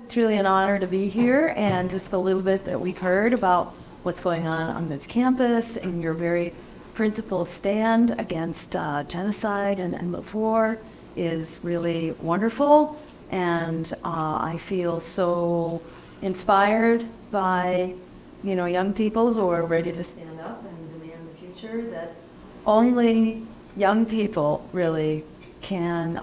It's really an honor to be here, and just a little bit that we've heard about what's going on this campus and your very principled stand against genocide and endless war is really wonderful. And I feel so inspired by, young people who are ready to stand up and demand the future that only young people really can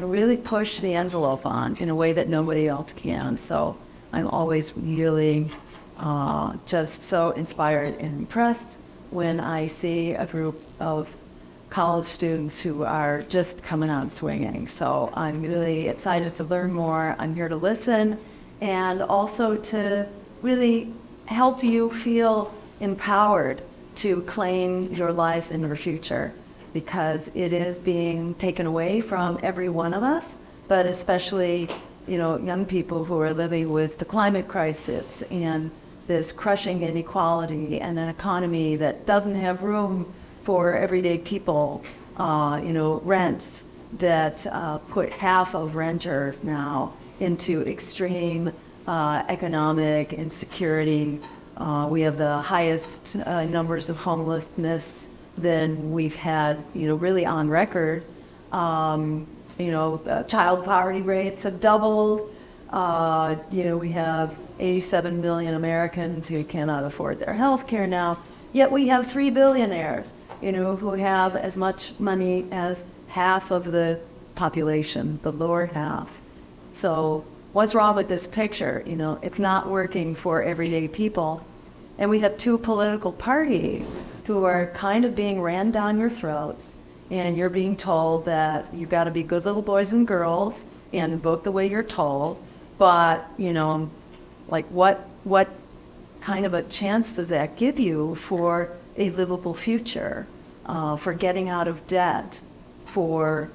really push the envelope on in a way that nobody else can. So I'm always really just so inspired and impressed when I see a group of college students who are just coming out swinging. So I'm really excited to learn more. I'm here to listen and also to really help you feel empowered to claim your lives and your future, because it is being taken away from every one of us, but especially, young people who are living with the climate crisis and this crushing inequality and an economy that doesn't have room for everyday people, rents that put half of renters now into extreme economic insecurity. We have the highest numbers of homelessness than we've had, really on record. Child poverty rates have doubled. We have 87 million Americans who cannot afford their health care now, yet we have 3 billionaires, who have as much money as half of the population, the lower half. So what's wrong with this picture? It's not working for everyday people. And we have two political parties who are kind of being ran down your throats, and you're being told that you've got to be good little boys and girls and vote the way you're told. But, what kind of a chance does that give you for a livable future, for getting out of debt, for,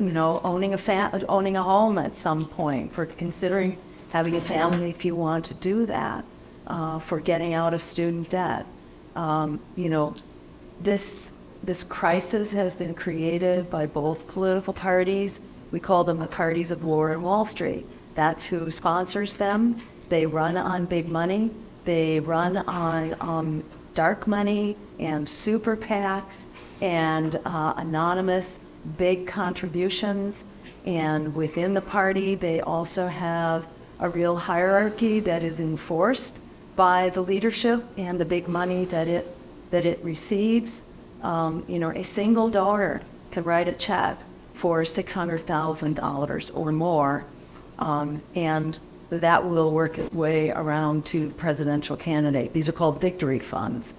owning a home at some point, for considering having a family if you want to do that, for getting out of student debt. This crisis has been created by both political parties. We call them the parties of war and Wall Street. That's who sponsors them. They run on big money. They run on dark money and super PACs and anonymous big contributions. And within the party, they also have a real hierarchy that is enforced by the leadership and the big money that it receives. A single donor can write a check for $600,000 or more, and that will work its way around to the presidential candidate. These are called victory funds.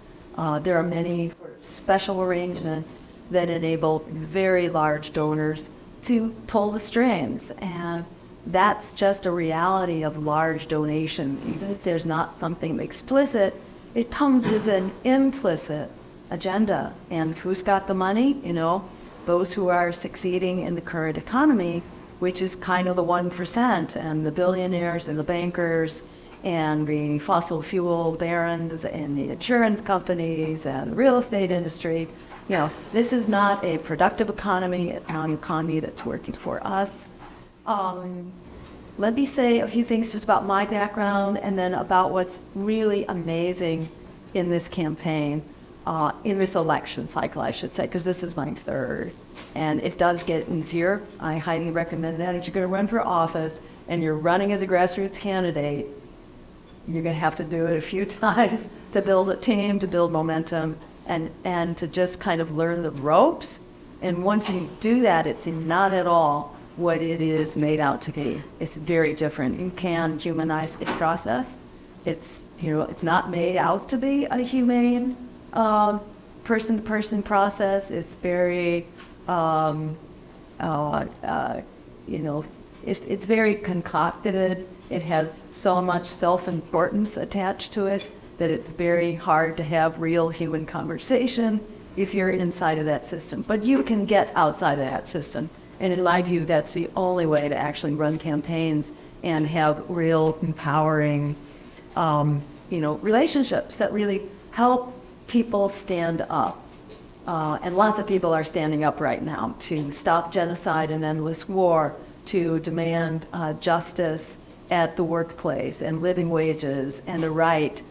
There are many special arrangements that enable very large donors to pull the strings, and that's just a reality of large donations. Even if there's not something explicit, it comes with an implicit agenda. And who's got the money? Those who are succeeding in the current economy, which is kind of the 1%, and the billionaires and the bankers and the fossil fuel barons and the insurance companies and the real estate industry. This is not a productive economy. It's not an economy that's working for us. Let me say a few things just about my background and then about what's really amazing in this campaign, in this election cycle, I should say, because this is my third. And it does get easier. I highly recommend that. If you're going to run for office and you're running as a grassroots candidate, you're going to have to do it a few times to build a team, to build momentum, and to just kind of learn the ropes. And once you do that, it's not at all what it is made out to be. It's very different. You can humanize the process. It's not made out to be a humane person-to-person process. It's very, it's very concocted. It has so much self-importance attached to it that it's very hard to have real human conversation if you're inside of that system. But you can get outside of that system. And in my view, that's the only way to actually run campaigns and have real empowering, relationships that really help people stand up. And lots of people are standing up right now to stop genocide and endless war, to demand justice at the workplace and living wages and the right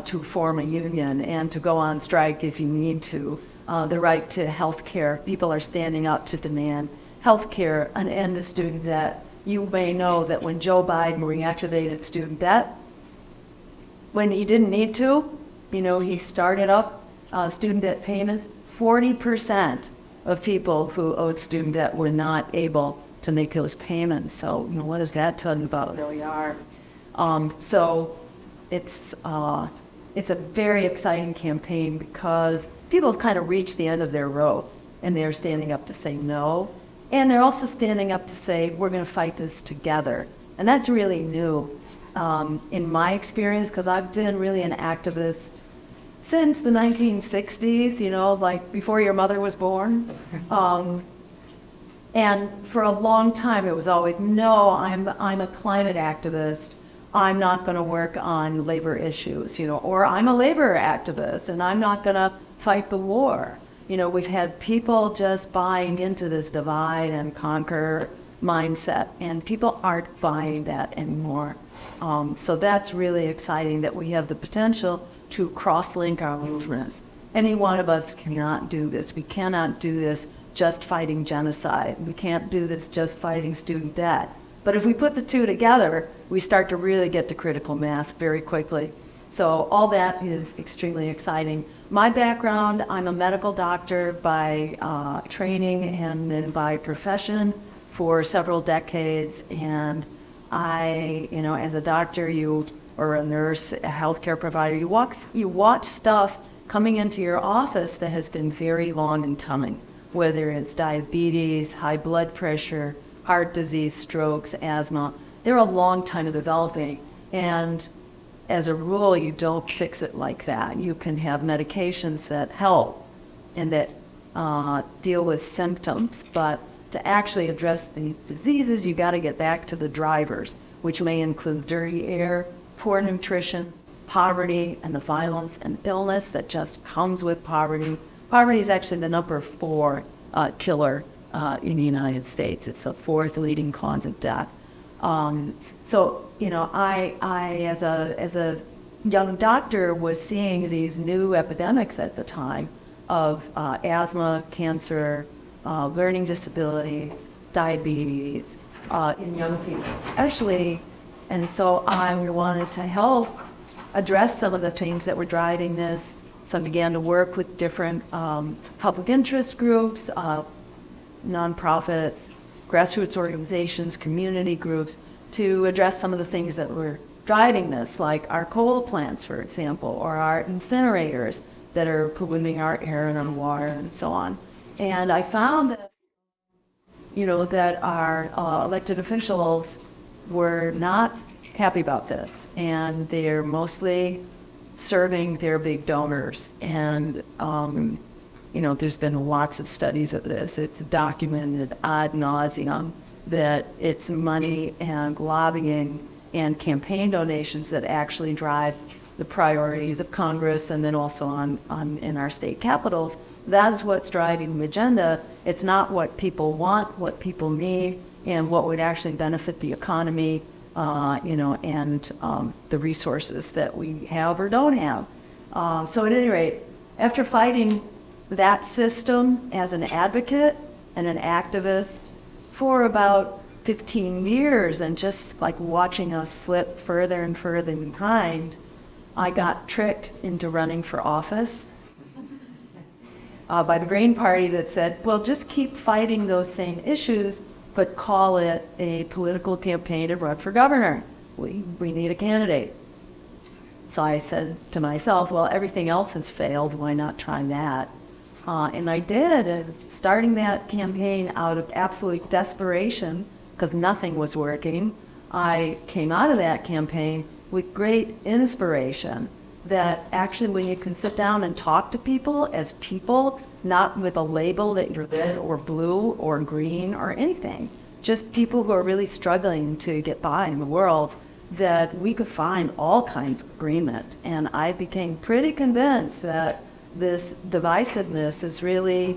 to form a union and to go on strike if you need to, the right to health care. People are standing up to demand health care, an end to student debt. You may know that when Joe Biden reactivated student debt, when he didn't need to, he started up student debt payments. 40% of people who owed student debt were not able to make those payments. So, what does that tell you about where we are? So it's a very exciting campaign because people have kind of reached the end of their rope and they're standing up to say no. And they're also standing up to say, we're going to fight this together. And that's really new in my experience, because I've been really an activist since the 1960s, like before your mother was born. And for a long time, it was always, no, I'm a climate activist. I'm not going to work on labor issues, or I'm a labor activist and I'm not going to fight the war. We've had people just buying into this divide and conquer mindset, and people aren't buying that anymore. So that's really exciting that we have the potential to cross-link our movements. Any one of us cannot do this. We cannot do this just fighting genocide. We can't do this just fighting student debt. But if we put the two together, we start to really get to critical mass very quickly. So all that is extremely exciting. My background, I'm a medical doctor by training and then by profession for several decades. And I, as a doctor, or a nurse, a healthcare provider, you watch stuff coming into your office that has been very long in coming, whether it's diabetes, high blood pressure, heart disease, strokes, asthma. They're a long time developing. And as a rule, you don't fix it like that. You can have medications that help and that deal with symptoms, but to actually address these diseases, you got to get back to the drivers, which may include dirty air, poor nutrition, poverty, and the violence and illness that just comes with poverty. Poverty is actually the number 4 killer in the United States. It's the 4th leading cause of death. So, I as a young doctor was seeing these new epidemics at the time of asthma, cancer, learning disabilities, diabetes in young people. Actually, and so I wanted to help address some of the things that were driving this. So I began to work with different public interest groups, nonprofits, grassroots organizations, community groups, to address some of the things that were driving this, like our coal plants, for example, or our incinerators that are polluting our air and our water and so on. And I found that, that our elected officials were not happy about this, and they're mostly serving their big donors. And there's been lots of studies of this. It's documented ad nauseum that it's money and lobbying and campaign donations that actually drive the priorities of Congress and then also in our state capitals. That's what's driving the agenda. It's not what people want, what people need, and what would actually benefit the economy, and the resources that we have or don't have. So at any rate, after fighting that system as an advocate and an activist for about 15 years and just like watching us slip further and further behind, I got tricked into running for office by the Green Party that said, well, just keep fighting those same issues, but call it a political campaign to run for governor. We need a candidate. So I said to myself, well, everything else has failed, why not try that? And I did, and starting that campaign out of absolute desperation, because nothing was working, I came out of that campaign with great inspiration that actually when you can sit down and talk to people as people, not with a label that you're red or blue or green or anything, just people who are really struggling to get by in the world, that we could find all kinds of agreement. And I became pretty convinced that this divisiveness is really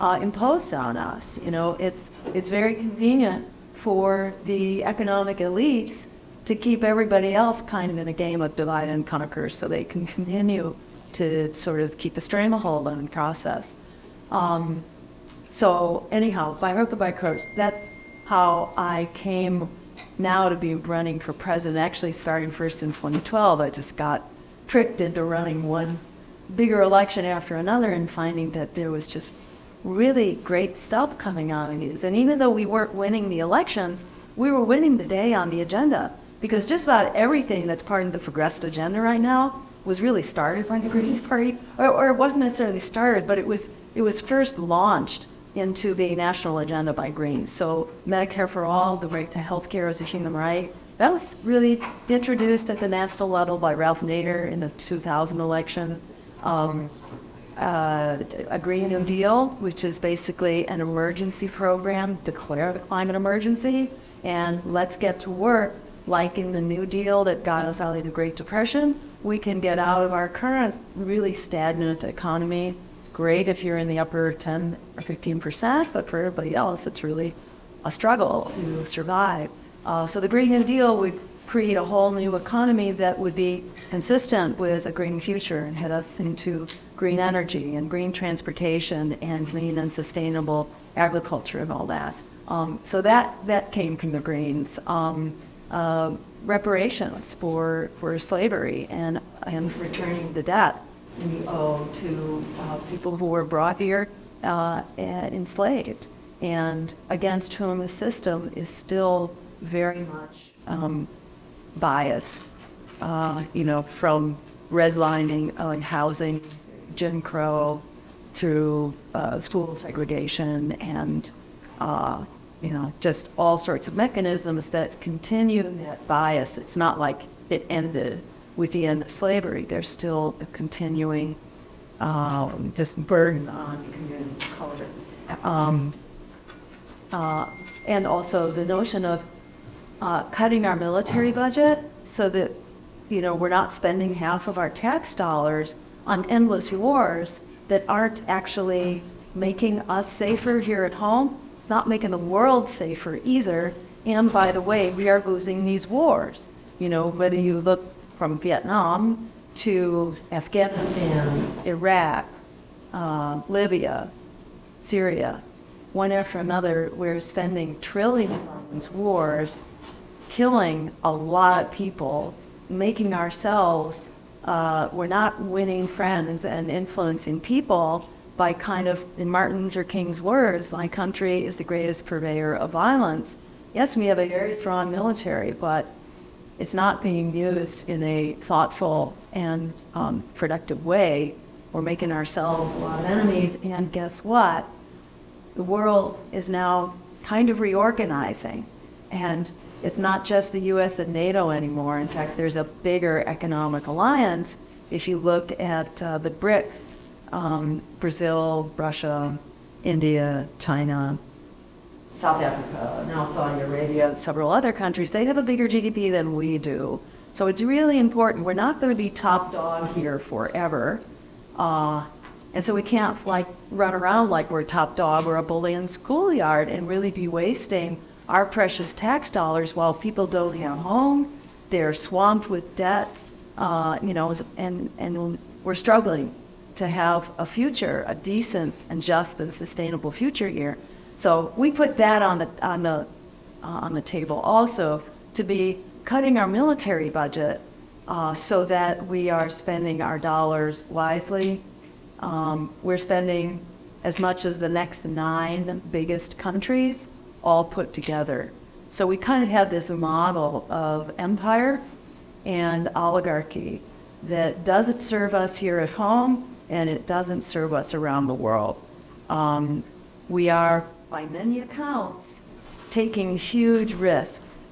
imposed on us. It's very convenient for the economic elites to keep everybody else kind of in a game of divide and conquer so they can continue to sort of keep a stranglehold on the process. So anyhow, so I wrote the bycross. That's how I came now to be running for president. Actually, starting first in 2012, I just got tricked into running one bigger election after another and finding that there was just really great stuff coming out of these. And even though we weren't winning the elections, we were winning the day on the agenda, because just about everything that's part of the progressive agenda right now was really started by the Green Party, or it wasn't necessarily started, but it was first launched into the national agenda by Greens. So Medicare for all, the right to health care as a human right, that was really introduced at the national level by Ralph Nader in the 2000 election. A Green New Deal, which is basically an emergency program, declare the climate emergency, and let's get to work. Like in the New Deal that got us out of the Great Depression, we can get out of our current really stagnant economy. It's great if you're in the upper 10 or 15%, but for everybody else, it's really a struggle to survive. So the Green New Deal would create a whole new economy that would be consistent with a green future and head us into green energy and green transportation and clean and sustainable agriculture and all that. So that came from the Greens. Reparations for slavery and returning the debt we owe to people who were brought here enslaved, and against whom the system is still very much biased, from redlining on housing, Jim Crow, through school segregation and just all sorts of mechanisms that continue that bias. It's not like it ended with the end of slavery. There's still a continuing just burden on community color. And also the notion of cutting our military budget so that, we're not spending half of our tax dollars on endless wars that aren't actually making us safer here at home. It's not making the world safer either. And by the way, we are losing these wars. Whether you look from Vietnam to Afghanistan, Iraq, Libya, Syria, one after another, we're spending trillions on these wars, killing a lot of people, making ourselves, we're not winning friends and influencing people by kind of, in Martin Luther King's words, my country is the greatest purveyor of violence. Yes, we have a very strong military, but it's not being used in a thoughtful and productive way. We're making ourselves a lot of enemies, and guess what? The world is now kind of reorganizing, and it's not just the U.S. and NATO anymore. In fact, there's a bigger economic alliance. If you look at the BRICS, Brazil, Russia, India, China, South Africa, now Saudi Arabia, several other countries, they have a bigger GDP than we do. So it's really important. We're not going to be top dog here forever. And so we can't run around like we're top dog or a bully in schoolyard and really be wasting our precious tax dollars while people don't have homes. They're swamped with debt, and we're struggling to have a future, a decent and just and sustainable future here. So we put that on the table also, to be cutting our military budget so that we are spending our dollars wisely. We're spending as much as the next 9 biggest countries all put together. So we kind of have this model of empire and oligarchy that doesn't serve us here at home, and it doesn't serve us around the world. We are, by many accounts, taking huge risks.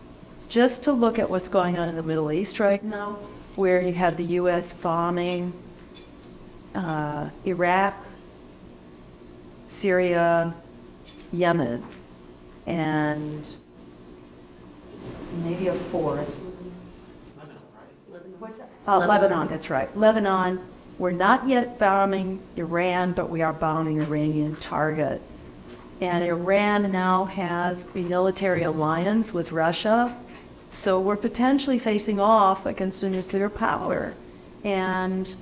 Just to look at what's going on in the Middle East right now, where you have the U.S. bombing Iraq, Syria, Yemen, and maybe a fourth. Lebanon, that's right. Lebanon. We're not yet bombing Iran, but we are bombing Iranian targets. And Iran now has a military alliance with Russia. So we're potentially facing off against a nuclear power. And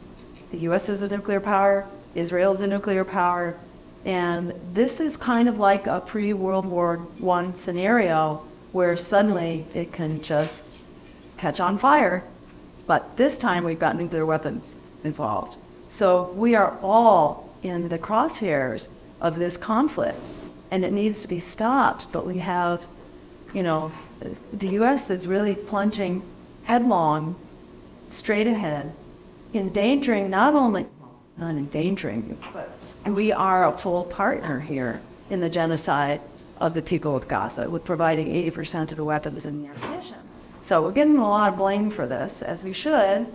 the U.S. is a nuclear power, Israel is a nuclear power. And this is kind of like a pre-World War I scenario where suddenly it can just catch on fire. But this time we've got nuclear weapons involved. So we are all in the crosshairs of this conflict, and it needs to be stopped. But we have, the U.S. is really plunging headlong, straight ahead, endangering not endangering, but we are a full partner here in the genocide of the people of Gaza, with providing 80% of the weapons and the ammunition. So we're getting a lot of blame for this, as we should.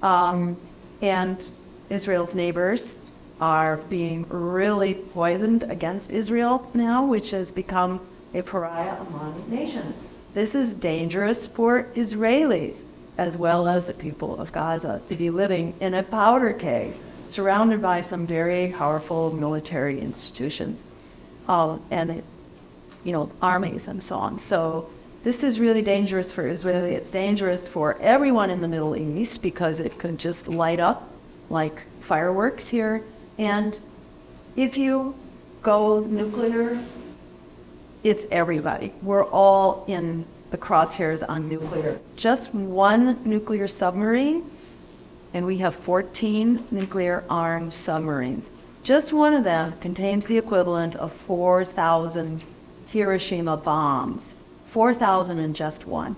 And Israel's neighbors are being really poisoned against Israel now, which has become a pariah among nations. This is dangerous for Israelis, as well as the people of Gaza, to be living in a powder keg, surrounded by some very powerful military institutions, and armies and so on. So this is really dangerous for Israel. It's dangerous for everyone in the Middle East because it could just light up like fireworks here. And if you go nuclear, it's everybody. We're all in the crosshairs on nuclear. Just one nuclear submarine, and we have 14 nuclear-armed submarines. Just one of them contains the equivalent of 4,000 Hiroshima bombs. 4,000 in just one.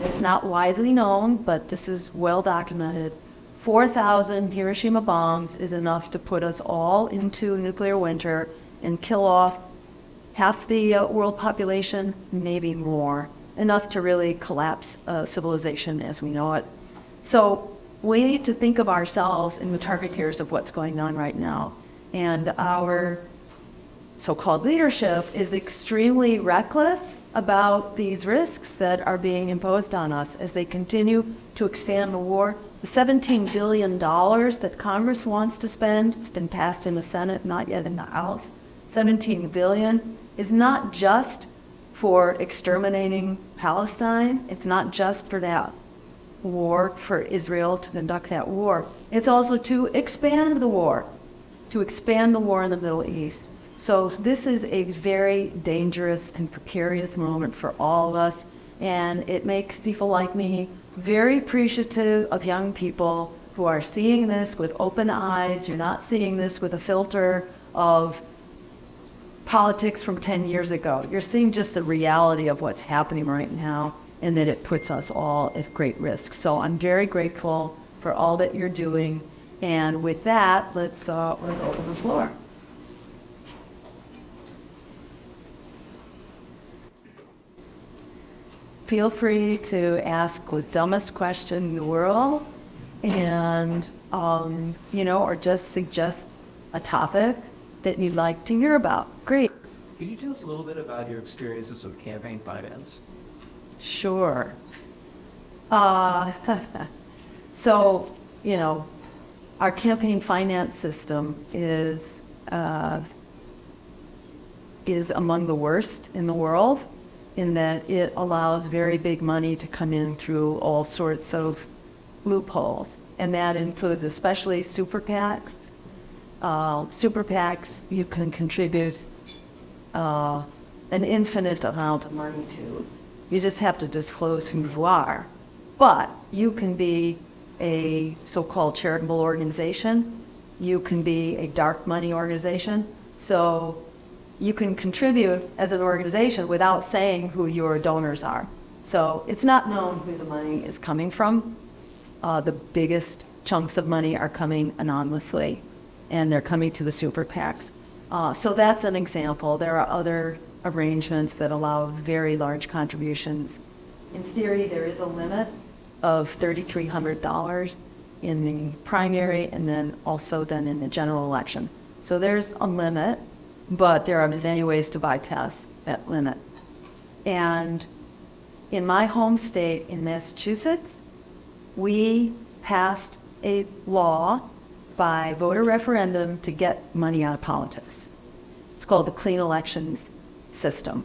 It's not widely known, but this is well documented. 4,000 Hiroshima bombs is enough to put us all into nuclear winter and kill off half the world population, maybe more. Enough to really collapse civilization as we know it. So we need to think of ourselves in the target years of what's going on right now. And our so-called leadership is extremely reckless about these risks that are being imposed on us as they continue to expand the war. The $17 billion that Congress wants to spend, it's been passed in the Senate, not yet in the House. $17 billion is not just for exterminating Palestine. It's not just for that war, for Israel to conduct that war. It's also to expand the war in the Middle East. So this is a very dangerous and precarious moment for all of us, and it makes people like me very appreciative of young people who are seeing this with open eyes. You're not seeing this with a filter of politics from 10 years ago. You're seeing just the reality of what's happening right now, and that it puts us all at great risk. So I'm very grateful for all that you're doing. And with that, let's open the floor. Feel free to ask the dumbest question in the world, and or just suggest a topic that you'd like to hear about. Great. Can you tell us a little bit about your experiences with campaign finance? Sure. So, our campaign finance system is among the worst in the world, in that it allows very big money to come in through all sorts of loopholes. And that includes especially super PACs. Super PACs you can contribute an infinite amount of money to. You just have to disclose who you are. But you can be a so-called charitable organization. You can be a dark money organization. So you can contribute as an organization without saying who your donors are. So it's not known who the money is coming from. The biggest chunks of money are coming anonymously, and they're coming to the super PACs. So that's an example. There are other arrangements that allow very large contributions. In theory, there is a limit of $3,300 in the primary, and then also then in the general election. So there's a limit, but there are many ways to bypass that limit. And in my home state in Massachusetts, we passed a law by voter referendum to get money out of politics. It's called the Clean Elections System.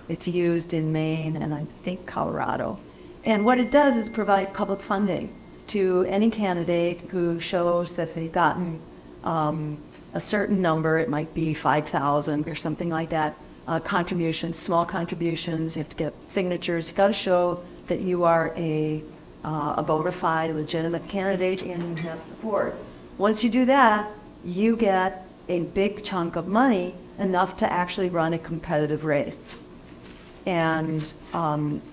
It's used in Maine and I think Colorado. And what it does is provide public funding to any candidate who shows that they've gotten a certain number, it might be 5,000 or something like that, contributions, small contributions, you have to get signatures, you've got to show that you are a bona fide, legitimate candidate and you have support. Once you do that, you get a big chunk of money, enough to actually run a competitive race. And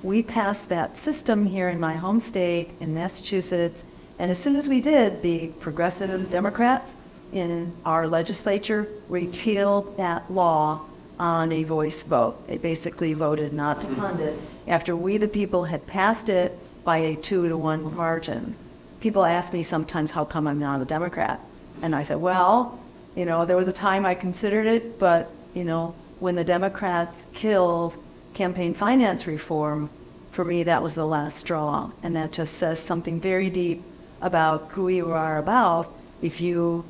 we passed that system here in my home state in Massachusetts. And as soon as we did, the progressive Democrats in our legislature repealed that law on a voice vote. They basically voted not to fund it after we, the people, had passed it by a 2-to-1 margin. People ask me sometimes, how come I'm not a Democrat? And I said, well, you know, there was a time I considered it, but, you know, when the Democrats killed campaign finance reform, for me, that was the last straw. And that just says something very deep about who you are about if you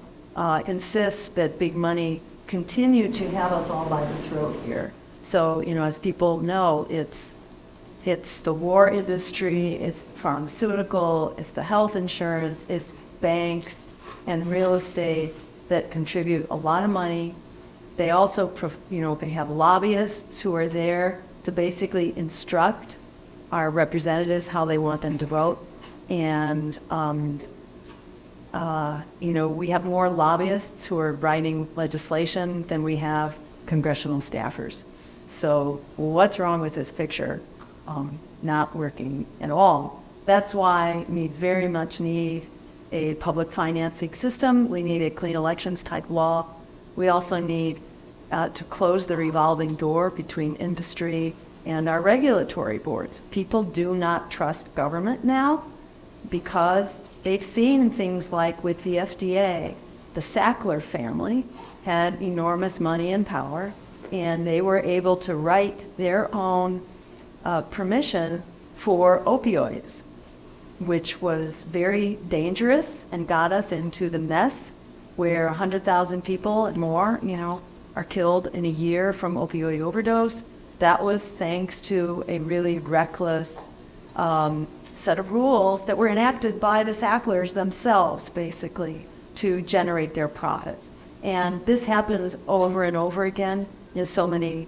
insist that big money continue to have us all by the throat here. So, you know, as people know, it's the war industry, it's pharmaceutical, it's the health insurance, it's banks and real estate that contribute a lot of money. They also, you know, they have lobbyists who are there to basically instruct our representatives how they want them to vote. And, you know, we have more lobbyists who are writing legislation than we have congressional staffers. So what's wrong with this picture? Not working at all. That's why we very much need a public financing system. We need a clean elections type law. We also need to close the revolving door between industry and our regulatory boards. People do not trust government now because they've seen things like with the FDA, the Sackler family had enormous money and power, and they were able to write their own permission for opioids, which was very dangerous and got us into the mess where 100,000 people and more, you know, are killed in a year from opioid overdose. That was thanks to a really reckless set of rules that were enacted by the Sacklers themselves, basically, to generate their profits. And this happens over and over again in so many,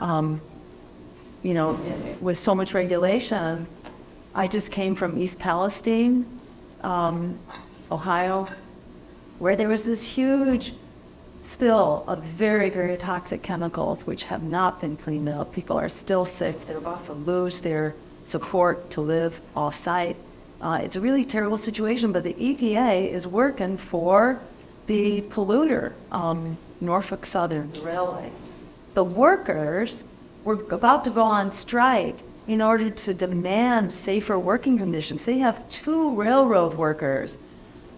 you know, with so much regulation. I just came from East Palestine, Ohio, where there was this huge spill of very, very toxic chemicals which have not been cleaned up. People are still sick. They're about to lose their support to live off-site. It's a really terrible situation, but the EPA is working for the polluter, Norfolk Southern Railway. The workers were about to go on strike in order to demand safer working conditions. They have 2 railroad workers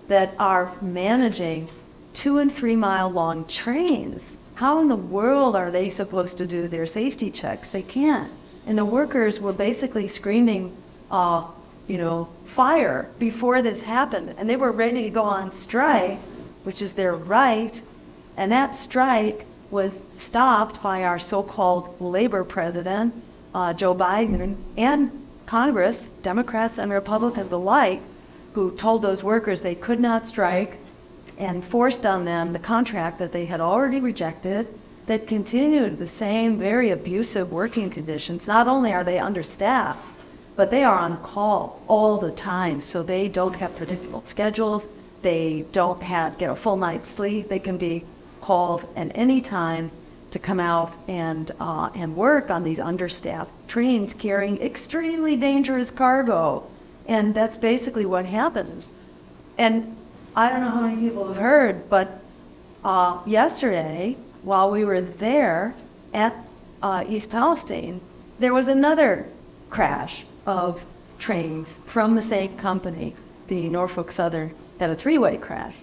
that are managing 2 and 3 mile long trains. How in the world are they supposed to do their safety checks? They can't. And the workers were basically screaming, you know, fire before this happened. And they were ready to go on strike, which is their right. And that strike was stopped by our so-called labor president, Joe Biden, and Congress, Democrats and Republicans alike, who told those workers they could not strike and forced on them the contract that they had already rejected that continued the same very abusive working conditions. Not only are they understaffed, but they are on call all the time, so they don't have predictable schedules. They don't get a full night's sleep. They can be called at any time to come out and work on these understaffed trains carrying extremely dangerous cargo. And that's basically what happens. And I don't know how many people have heard, but yesterday, while we were there at East Palestine, there was another crash of trains from the same company, the Norfolk Southern, had a 3-way crash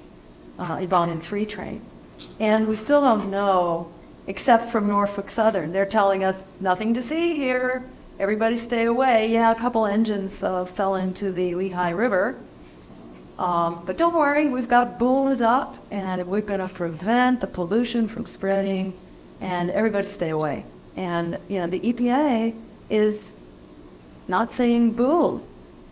involving 3 trains. And we still don't know, except from Norfolk Southern. They're telling us nothing to see here. Everybody stay away. Yeah, a couple engines fell into the Lehigh River. But don't worry, we've got booms up, and we're going to prevent the pollution from spreading. and everybody stay away. And, the EPA is not saying boo.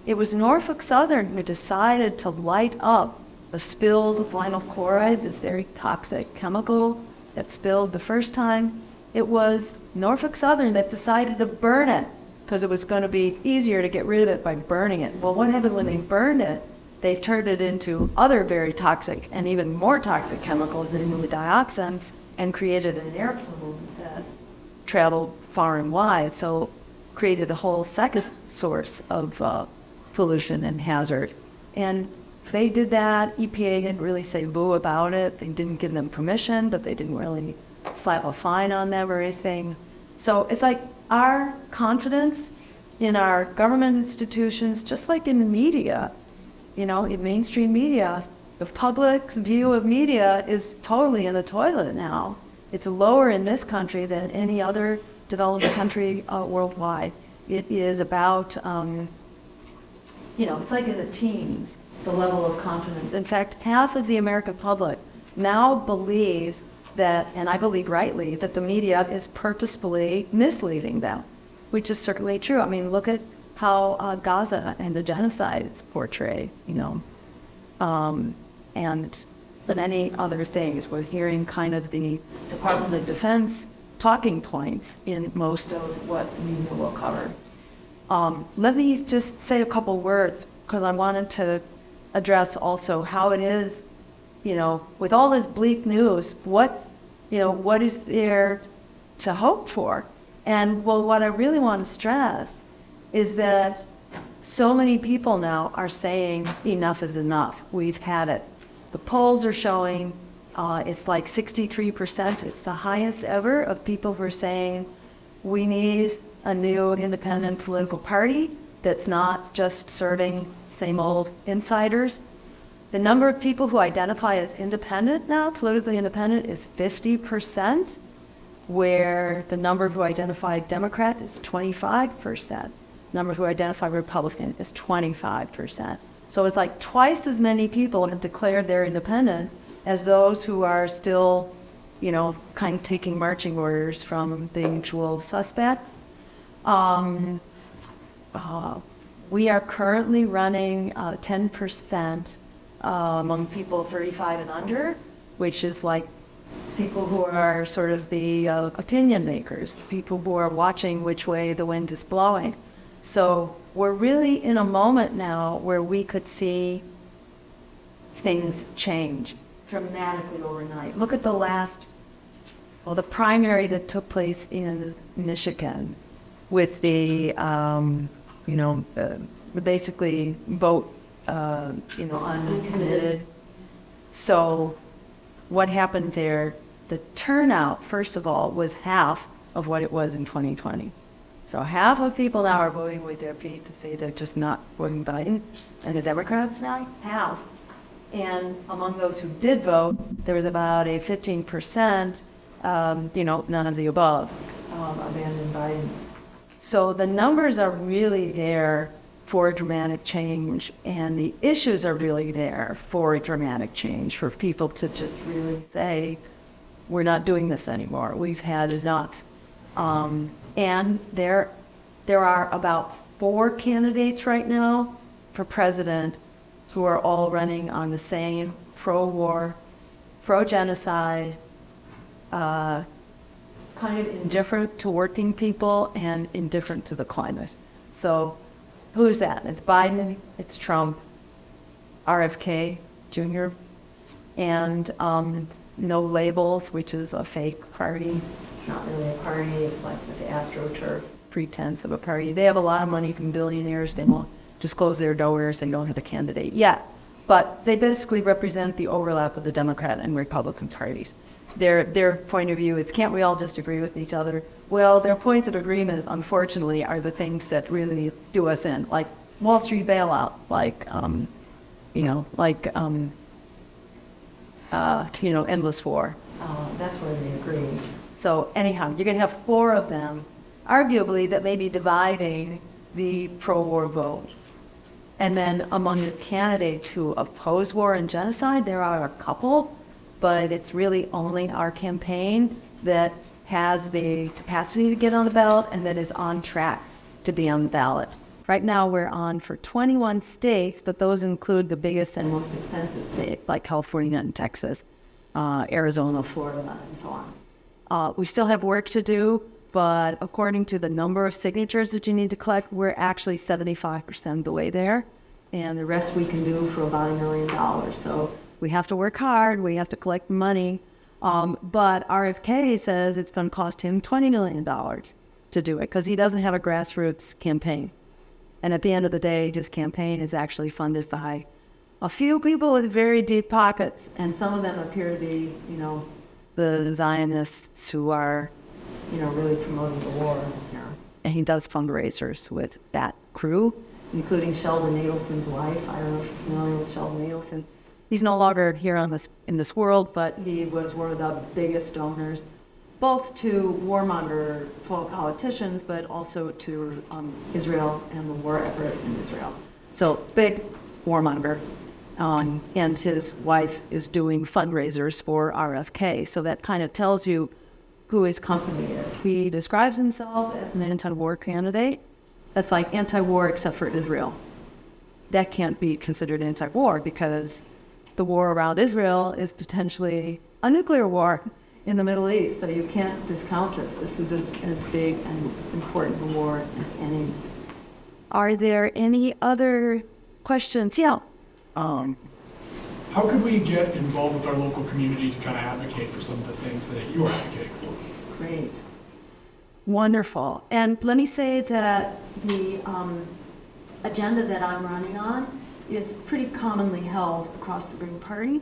It was Norfolk Southern who decided to light up a spilled vinyl chloride, this very toxic chemical that spilled the first time. It was Norfolk Southern that decided to burn it because it was going to be easier to get rid of it by burning it. Well, what happened when they burned it? They turned it into other very toxic and even more toxic chemicals, namely dioxins, and created an air plume that traveled far and wide. So created a whole second source of pollution and hazard. And they did that. EPA didn't really say boo about it. They didn't give them permission, but they didn't really slap a fine on them or anything. So it's like our confidence in our government institutions, just like in the media, in mainstream media, the public's view of media is totally in the toilet now. It's lower in this country than any other developed country worldwide. It is about, it's like in the teens, the level of confidence. In fact, half of the American public now believes that, and I believe rightly, that the media is purposefully misleading them, which is certainly true. I mean, look at how Gaza and the genocide is portrayed, and many other things. We're hearing kind of the Department of Defense talking points in most of what we will cover. Let me just say a couple words, because I wanted to address also how it is, with all this bleak news, what is there to hope for? And what I really want to stress is that so many people now are saying enough is enough. We've had it. The polls are showing it's like 63%. It's the highest ever of people who are saying we need a new independent political party that's not just serving same old insiders. The number of people who identify as independent now, politically independent, is 50%, where the number who identify Democrat is 25%. Number who identify Republican is 25%. So it's like twice as many people have declared they're independent as those who are still, kind of taking marching orders from the usual suspects. We are currently running 10% among people 35 and under, which is like people who are sort of the opinion makers, people who are watching which way the wind is blowing. So we're really in a moment now where we could see things change dramatically overnight. Look at the primary that took place in Michigan with the, basically vote, uncommitted. So what happened there, the turnout, first of all, was half of what it was in 2020. So half of people now are voting with their feet to say they're just not voting Biden, and the Democrats now, half. And among those who did vote, there was about a 15%, none of the above, abandoned Biden. So the numbers are really there for a dramatic change, and the issues are really there for a dramatic change, for people to just really say, we're not doing this anymore. We've had enough. And there are about 4 candidates right now for president who are all running on the same pro-war, pro-genocide, kind of indifferent to working people and indifferent to the climate. So who's that? It's Biden, it's Trump, RFK Jr., and No Labels, which is a fake party. It's not really a party, it's like this AstroTurf pretense of a party. They have a lot of money from billionaires. They won't disclose their doors. They don't have a candidate yet. But they basically represent the overlap of the Democrat and Republican parties. Their point of view is, can't we all just agree with each other? Well, their points of agreement, unfortunately, are the things that really do us in, like Wall Street bailout, like, endless war. That's where they agree. So anyhow, you're going to have 4 of them, arguably, that may be dividing the pro-war vote. And then among the candidates who oppose war and genocide, there are a couple, but it's really only our campaign that has the capacity to get on the ballot and that is on track to be on the ballot. Right now we're on for 21 states, but those include the biggest and most expensive states like California and Texas, Arizona, Florida, and so on. We still have work to do, but according to the number of signatures that you need to collect, we're actually 75% of the way there, and the rest we can do for about $1 million. So we have to work hard, we have to collect money, but RFK says it's going to cost him $20 million to do it because he doesn't have a grassroots campaign. And at the end of the day, his campaign is actually funded by a few people with very deep pockets, and some of them appear to be, the Zionists who are, really promoting the war here. And he does fundraisers with that crew, including Sheldon Adelson's wife. I don't know if you're familiar with Sheldon Adelson. He's no longer here in this world, but he was one of the biggest donors, both to warmonger politicians, but also to Israel and the war effort in Israel. So big warmonger. And his wife is doing fundraisers for RFK. So that kind of tells you who his company is. He describes himself as an anti-war candidate. That's like anti-war except for Israel. That can't be considered anti-war because the war around Israel is potentially a nuclear war in the Middle East. So you can't discount this. This is as big and important a war as any. Are there any other questions? Yeah. How could we get involved with our local community to kind of advocate for some of the things that you are advocating for? Great. Wonderful. And let me say that the agenda that I'm running on is pretty commonly held across the Green Party.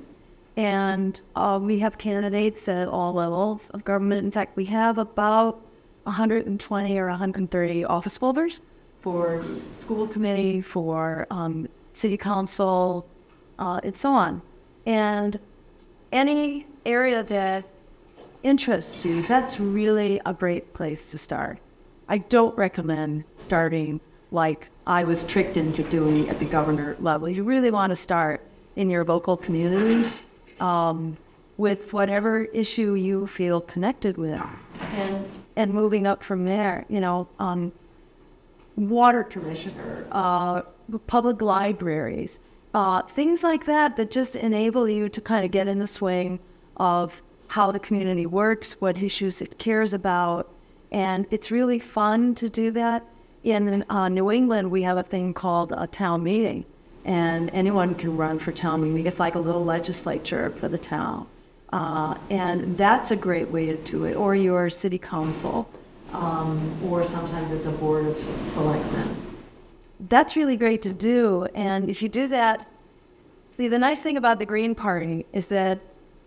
And we have candidates at all levels of government. In fact, we have about 120 or 130 office holders for school committee, for city council, and so on. And any area that interests you, that's really a great place to start. I don't recommend starting like I was tricked into doing at the governor level. You really want to start in your local community with whatever issue you feel connected with, and moving up from there. Water commissioner, public libraries, things like that just enable you to kind of get in the swing of how the community works, what issues it cares about, and it's really fun to do that. In New England, we have a thing called a town meeting, and anyone can run for town meeting. It's like a little legislature for the town, and that's a great way to do it, or your city council, or sometimes it's a board of selectmen. That's really great to do, and if you do that, the nice thing about the Green Party is that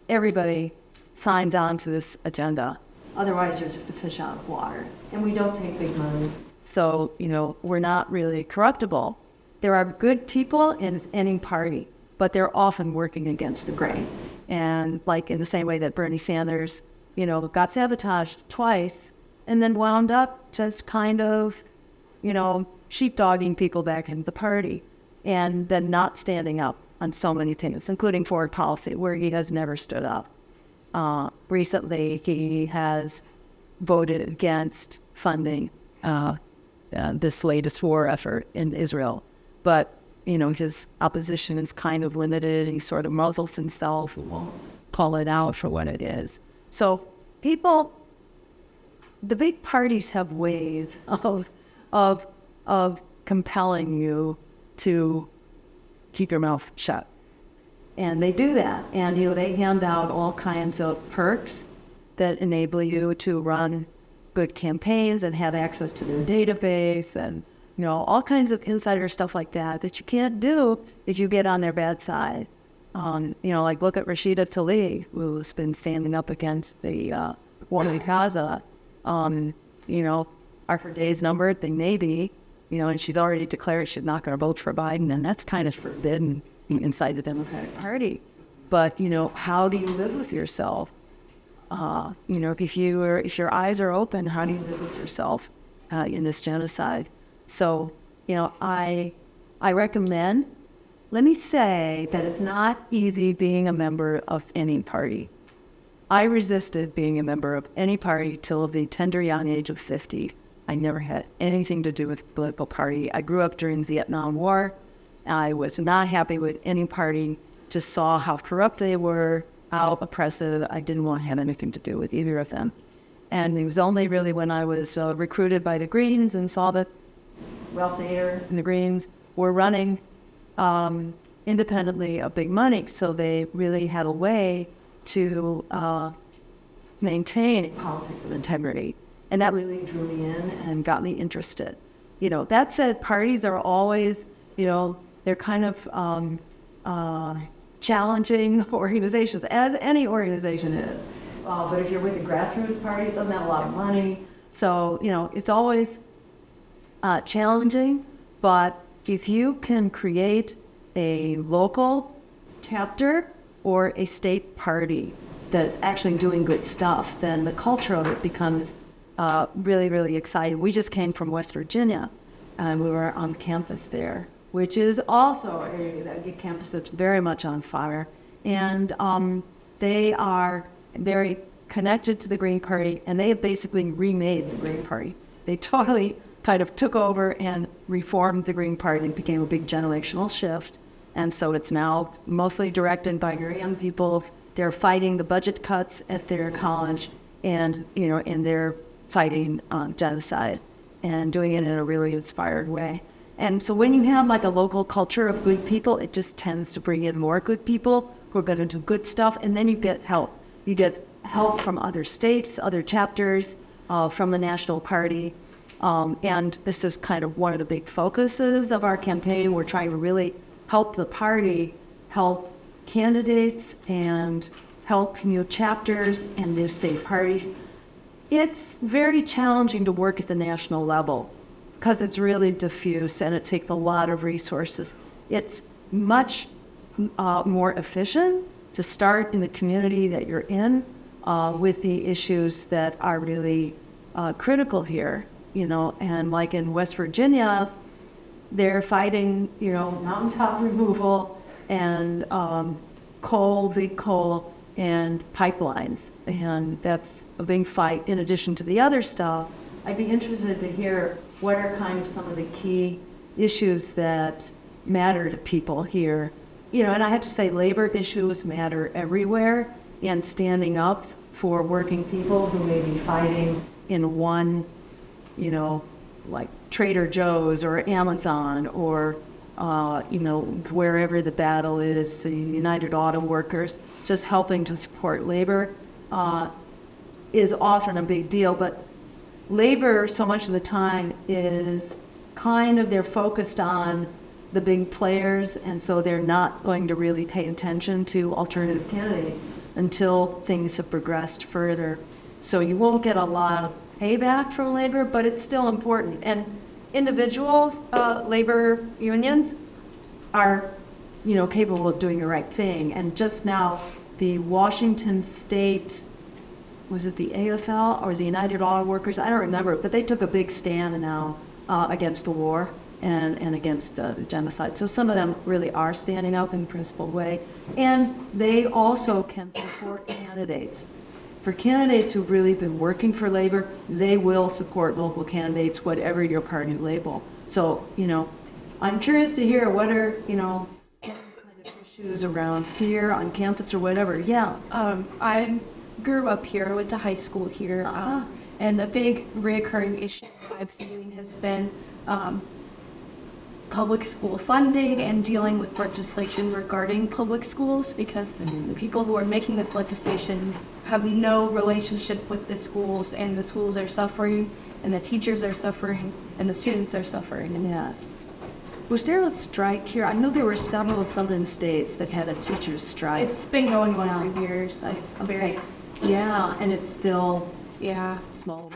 everybody signs on to this agenda. Otherwise, you're just a fish out of water, and we don't take big money. So, we're not really corruptible. There are good people in any party, but they're often working against the grain. And like in the same way that Bernie Sanders, got sabotaged twice and then wound up just kind of, sheepdogging people back into the party and then not standing up on so many things, including foreign policy, where he has never stood up. Recently, he has voted against funding this latest war effort in Israel. But, his opposition is kind of limited. He sort of muzzles himself and won't call it out for what it is. So the big parties have ways of compelling you to keep your mouth shut. And they do that. And, they hand out all kinds of perks that enable you to run good campaigns and have access to their database and, all kinds of insider stuff like that you can't do if you get on their bad side. Like look at Rashida Tlaib, who's been standing up against the war in Gaza. Are her days numbered? They may be, and she'd already declared she's not going to vote for Biden, and that's kind of forbidden inside the Democratic Party. But, how do you live with yourself? If your eyes are open, how do you live with yourself in this genocide? So, I recommend, let me say that it's not easy being a member of any party. I resisted being a member of any party till the tender young age of 50. I never had anything to do with a political party. I grew up during the Vietnam War. I was not happy with any party, just saw how corrupt they were, how oppressive. I didn't want to have anything to do with either of them. And it was only really when I was recruited by the Greens and saw that Ralph Nader and the Greens were running independently of big money. So they really had a way to maintain politics of integrity. And that really drew me in and got me interested. You know, that said, parties are always, you know, they're kind of challenging organizations, as any organization is. But if you're with a grassroots party, it doesn't have a lot of money. So, you know, it's always challenging. But if you can create a local chapter or a state party that's actually doing good stuff, then the culture of it becomes really, really exciting. We just came from West Virginia, and we were on campus there, which is also a campus that's very much on fire. And they are very connected to the Green Party, and they have basically remade the Green Party. They totally kind of took over and reformed the Green Party. It became a big generational shift. And so it's now mostly directed by very young people. They're fighting the budget cuts at their college, and, you know, and they're fighting genocide and doing it in a really inspired way. And so when you have like a local culture of good people, it just tends to bring in more good people who are going to do good stuff, and then you get help. You get help from other states, other chapters, from the national party. And this is kind of one of the big focuses of our campaign. We're trying to really help the party, help candidates, and help new chapters and new state parties. It's very challenging to work at the national level because it's really diffuse and it takes a lot of resources. It's much more efficient to start in the community that you're in with the issues that are really critical here, you know. And like in West Virginia, they're fighting, you know, mountaintop removal and big coal and pipelines, and that's a big fight in addition to the other stuff. I'd be interested to hear what are kind of some of the key issues that matter to people here. You know, and I have to say labor issues matter everywhere, and standing up for working people who may be fighting in one, you know, like Trader Joe's or Amazon or you know, wherever the battle is, the United Auto Workers, just helping to support labor is often a big deal. But labor, so much of the time, is kind of, they're focused on the big players, and so they're not going to really pay attention to alternative candidates until things have progressed further. So you won't get a lot of payback from labor, but it's still important. And individual labor unions are, you know, capable of doing the right thing. And just now, the Washington State, was it the AFL or the United Auto Workers? I don't remember, but they took a big stand now against the war and against genocide. So some of them really are standing up in a principled way. And they also can support candidates. For candidates who've really been working for labor, they will support local candidates, whatever your party label. So, you know, I'm curious to hear what are, you know, kind of issues around here on campus or whatever. Yeah. I grew up here, went to high school here, and a big recurring issue I've seen has been public school funding and dealing with legislation regarding public schools, because the people who are making this legislation have no relationship with the schools, and the schools are suffering, and the teachers are suffering, and the students are suffering. Yes. Was there a strike here? I know there were several southern states that had a teachers' strike. It's been going on for years. I'm very, yeah, and it's still small.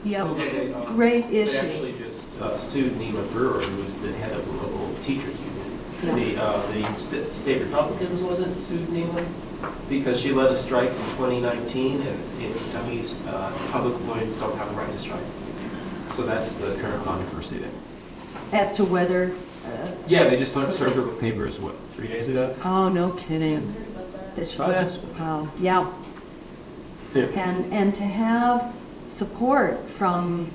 Yep. Great issue. They actually just sued Nima Brewer, who was the head of the local teachers union. The state Republicans, wasn't sued Nima because she led a strike in 2019, and in Kentucky's public employees don't have the right to strike. So that's the current controversy there. As to whether... yeah, they just served her with papers, 3 days ago? Oh, no kidding. Wow. Yeah. Yeah. And to have support from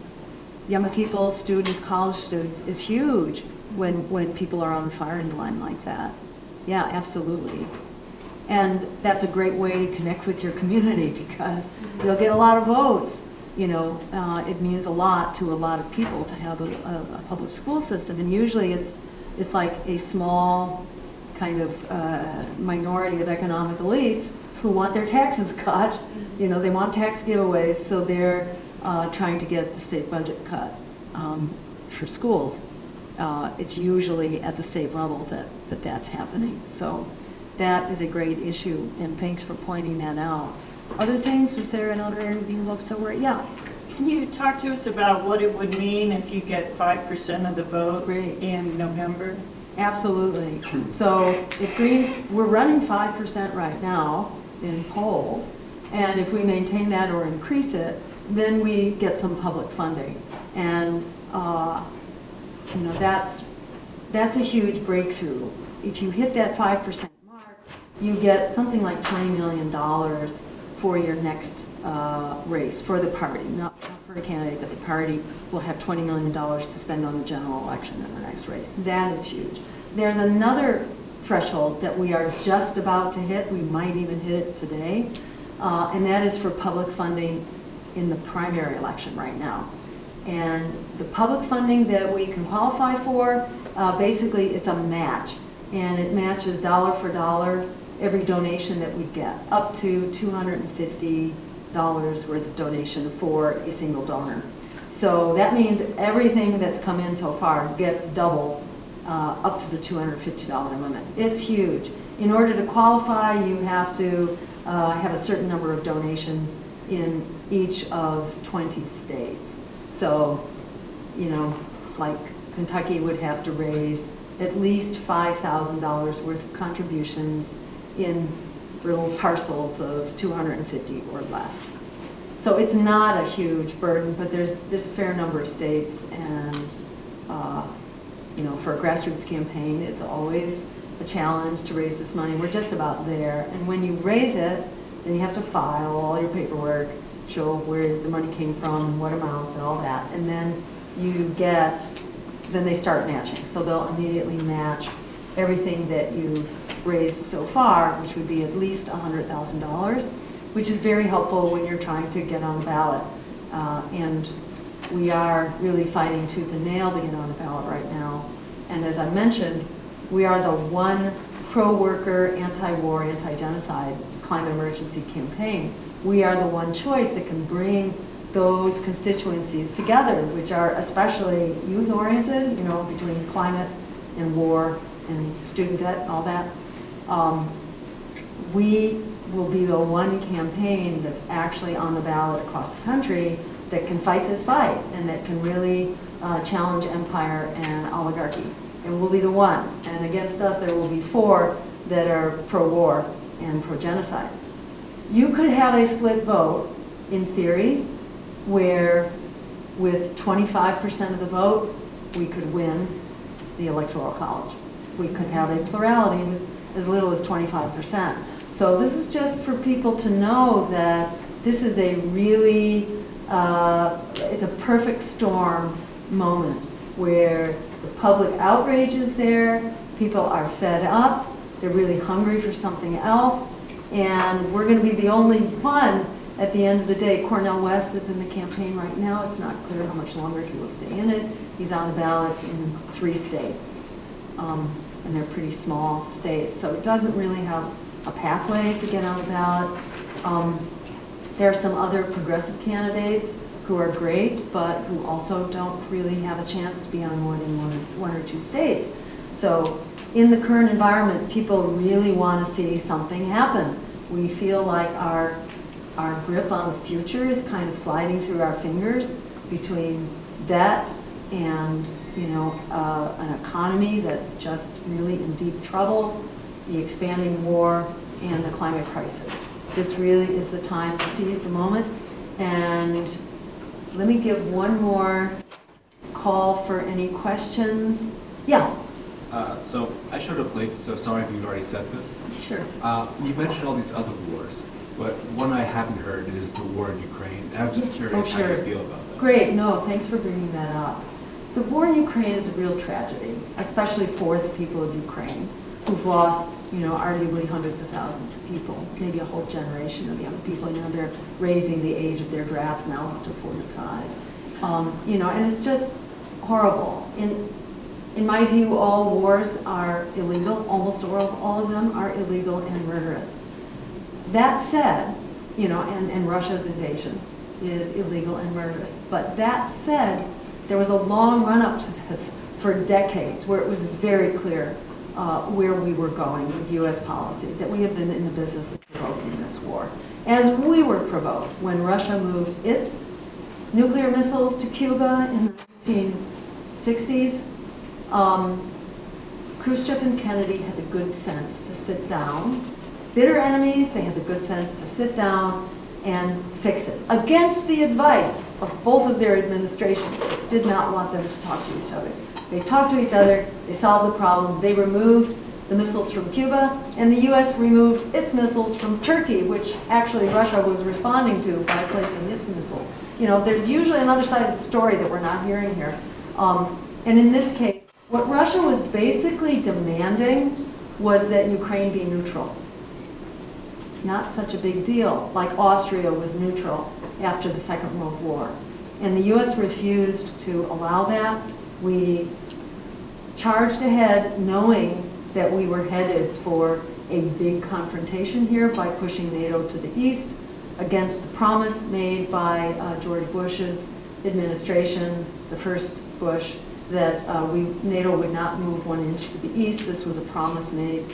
young people, students, college students is huge when people are on the firing line like that. Yeah, absolutely. And that's a great way to connect with your community because you'll get a lot of votes. You know, it means a lot to a lot of people to have a public school system. And usually it's like a small kind of minority of economic elites who want their taxes cut. You know, they want tax giveaways, so they're trying to get the state budget cut for schools. It's usually at the state level that's happening. So that is a great issue, and thanks for pointing that out. Other things, was there another area being looked somewhere? Yeah. Can you talk to us about what it would mean if you get 5% of the vote Great. in November? Absolutely. So if we're running 5% right now in polls, and if we maintain that or increase it, then we get some public funding. And you know, that's a huge breakthrough. If you hit that 5% mark, you get something like $20 million for your next race, for the party, not for a candidate, but the party will have $20 million to spend on the general election in the next race. That is huge. There's another threshold that we are just about to hit, we might even hit it today, and that is for public funding in the primary election right now. And the public funding that we can qualify for, basically it's a match, and it matches dollar for dollar every donation that we get, up to $250 worth of donation for a single donor. So that means everything that's come in so far gets double up to the $250 limit. It's huge. In order to qualify, you have to have a certain number of donations in each of 20 states. So, you know, like Kentucky would have to raise at least $5,000 worth of contributions in little parcels of 250 or less. So it's not a huge burden, but there's a fair number of states, and you know, for a grassroots campaign, it's always a challenge to raise this money. We're just about there, and when you raise it, then you have to file all your paperwork, show where the money came from, what amounts, and all that, and then then they start matching. So they'll immediately match everything that you've raised so far, which would be at least $100,000, which is very helpful when you're trying to get on the ballot. And we are really fighting tooth and nail to get on the ballot right now. And as I mentioned, we are the one pro-worker, anti-war, anti-genocide climate emergency campaign. We are the one choice that can bring those constituencies together, which are especially youth-oriented, you know, between climate and war and student debt and all that. We will be the one campaign that's actually on the ballot across the country that can fight this fight and that can really challenge empire and oligarchy. And we'll be the one. And against us, there will be 4 that are pro-war and pro-genocide. You could have a split vote, in theory, where with 25% of the vote, we could win the Electoral College. We could have a plurality with as little as 25%. So this is just for people to know that this is a really, it's a perfect storm moment where the public outrage is there, people are fed up, they're really hungry for something else, and we're going to be the only one at the end of the day. Cornel West is in the campaign right now. It's not clear how much longer he will stay in it. He's on the ballot in 3 states, and they're pretty small states, so it doesn't really have a pathway to get on the ballot. There are some other progressive candidates who are great, but who also don't really have a chance to be on more than one or 2 states. So in the current environment, people really want to see something happen. We feel like our grip on the future is kind of sliding through our fingers between debt and, you know, an economy that's just really in deep trouble, the expanding war, and the climate crisis. This really is the time to seize the moment. And let me give one more call for any questions. Yeah. So I showed up late, so sorry if you've already said this. Sure. You mentioned all these other wars. but one I haven't heard is the war in Ukraine. I'm just curious how you feel about that. Great, no, thanks for bringing that up. The war in Ukraine is a real tragedy, especially for the people of Ukraine, who've lost, arguably hundreds of thousands of people, maybe a whole generation of young people. They're raising the age of their draft now up to 45. And it's just horrible. In my view, all wars are illegal. Almost all of them are illegal and murderous. That said, and Russia's invasion is illegal and murderous. But that said, there was a long run-up to this for decades where it was very clear where we were going with U.S. policy, that we have been in the business of provoking this war. As we were provoked when Russia moved its nuclear missiles to Cuba in the 1960s, Khrushchev and Kennedy had the good sense to sit down. Bitter enemies, they had the good sense to sit down and fix it, against the advice of both of their administrations. They did not want them to talk to each other. They talked to each other, they solved the problem, they removed the missiles from Cuba, and the U.S. removed its missiles from Turkey, which actually Russia was responding to by placing its missiles. There's usually another side of the story that we're not hearing here. And in this case, what Russia was basically demanding was that Ukraine be neutral. Not such a big deal, like Austria was neutral after the Second World War. And the U.S. refused to allow that. We charged ahead knowing that we were headed for a big confrontation here by pushing NATO to the east against the promise made by George Bush's administration, the first Bush, that NATO would not move 1 inch to the east. This was a promise made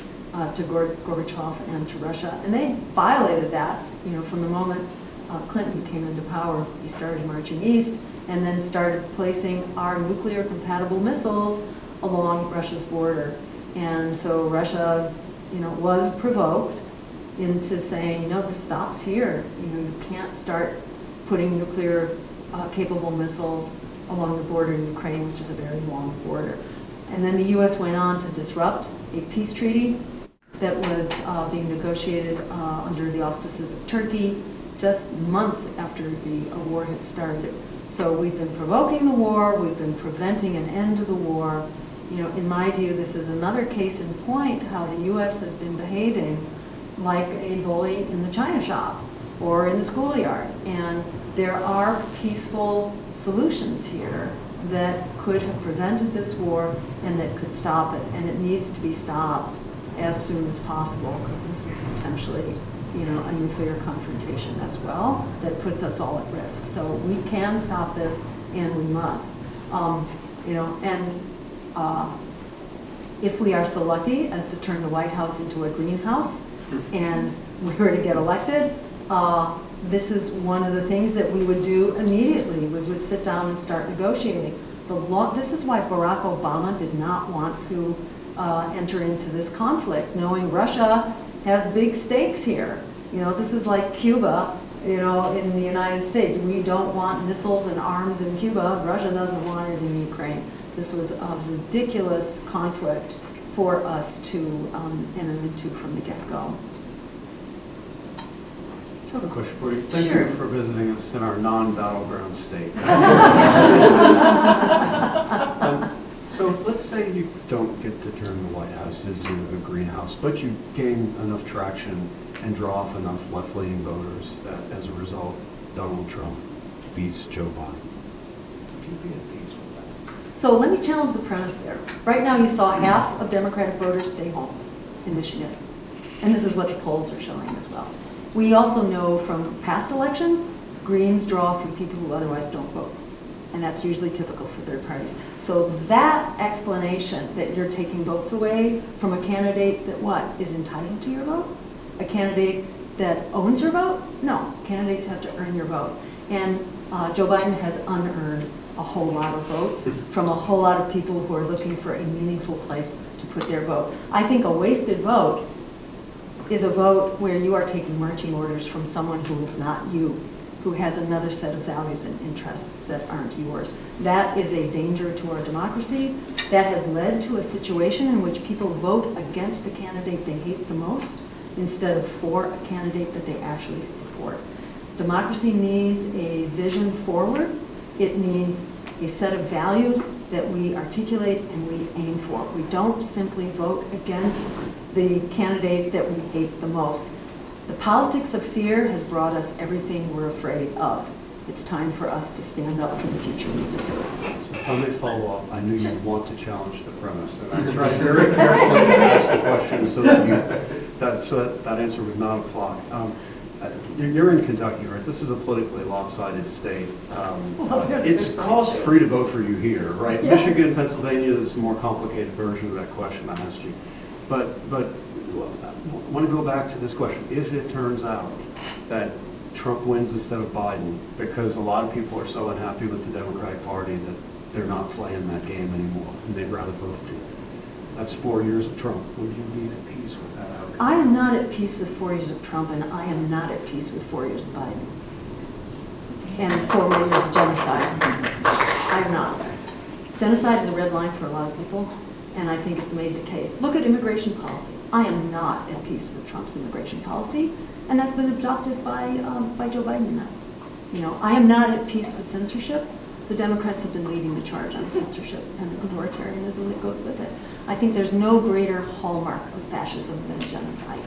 to Gorbachev and to Russia. And they violated that, from the moment Clinton came into power. He started marching east and then started placing our nuclear compatible missiles along Russia's border. And so Russia, was provoked into saying, this stops here. You can't start putting nuclear capable missiles along the border in Ukraine, which is a very long border. And then the U.S. went on to disrupt a peace treaty that was being negotiated under the auspices of Turkey just months after the war had started. So we've been provoking the war, we've been preventing an end to the war. In my view, this is another case in point how the U.S. has been behaving like a bully in the china shop or in the schoolyard. And there are peaceful solutions here that could have prevented this war and that could stop it. And it needs to be stopped as soon as possible, because this is potentially, a nuclear confrontation as well that puts us all at risk. So we can stop this, and we must. If we are so lucky as to turn the White House into a greenhouse, and we were to get elected, this is one of the things that we would do immediately. We would sit down and start negotiating. This is why Barack Obama did not want to enter into this conflict, knowing Russia has big stakes here. This is like Cuba, in the United States. We don't want missiles and arms in Cuba. Russia doesn't want it in Ukraine. This was a ridiculous conflict for us to enter into from the get-go. I have a question for you. Thank Sure. you for visiting us in our non-battleground state. So let's say you don't get to turn the White House into a greenhouse, but you gain enough traction and draw off enough left-leaning voters that as a result, Donald Trump beats Joe Biden. Would you be at peace with that? So let me challenge the premise there. Right now you saw half of Democratic voters stay home in Michigan. And this is what the polls are showing as well. We also know from past elections, Greens draw from people who otherwise don't vote. And that's usually typical for third parties. So that explanation that you're taking votes away from a candidate that is entitled to your vote? A candidate that owns your vote? No, candidates have to earn your vote. And Joe Biden has unearned a whole lot of votes from a whole lot of people who are looking for a meaningful place to put their vote. I think a wasted vote is a vote where you are taking marching orders from someone who is not you, who has another set of values and interests that aren't yours. That is a danger to our democracy. That has led to a situation in which people vote against the candidate they hate the most. instead of for a candidate that they actually support. Democracy needs a vision forward. It needs a set of values that we articulate and we aim for. We don't simply vote against the candidate that we hate the most. The politics of fear has brought us everything we're afraid of. It's time for us to stand up for the future we deserve. So if I may follow up, I knew you'd want to challenge the premise, and I tried very carefully to ask the question so that that answer would not apply. You're in Kentucky, right? This is a politically lopsided state. It's cost-free to vote for you here, right? Yeah. Michigan, Pennsylvania is a more complicated version of that question I asked you. But I want to go back to this question. If it turns out that Trump wins instead of Biden, because a lot of people are so unhappy with the Democratic Party that they're not playing that game anymore, and they'd rather vote for you. That's 4 years of Trump. Would you be at peace with that outcome? I am not at peace with 4 years of Trump, and I am not at peace with 4 years of Biden. And 4 more years of genocide. I'm not. Genocide is a red line for a lot of people, and I think it's made the case. Look at immigration policy. I am not at peace with Trump's immigration policy, and that's been adopted by Joe Biden now. You know, I am not at peace with censorship. The Democrats have been leading the charge on censorship and authoritarianism that goes with it. I think there's no greater hallmark of fascism than genocide,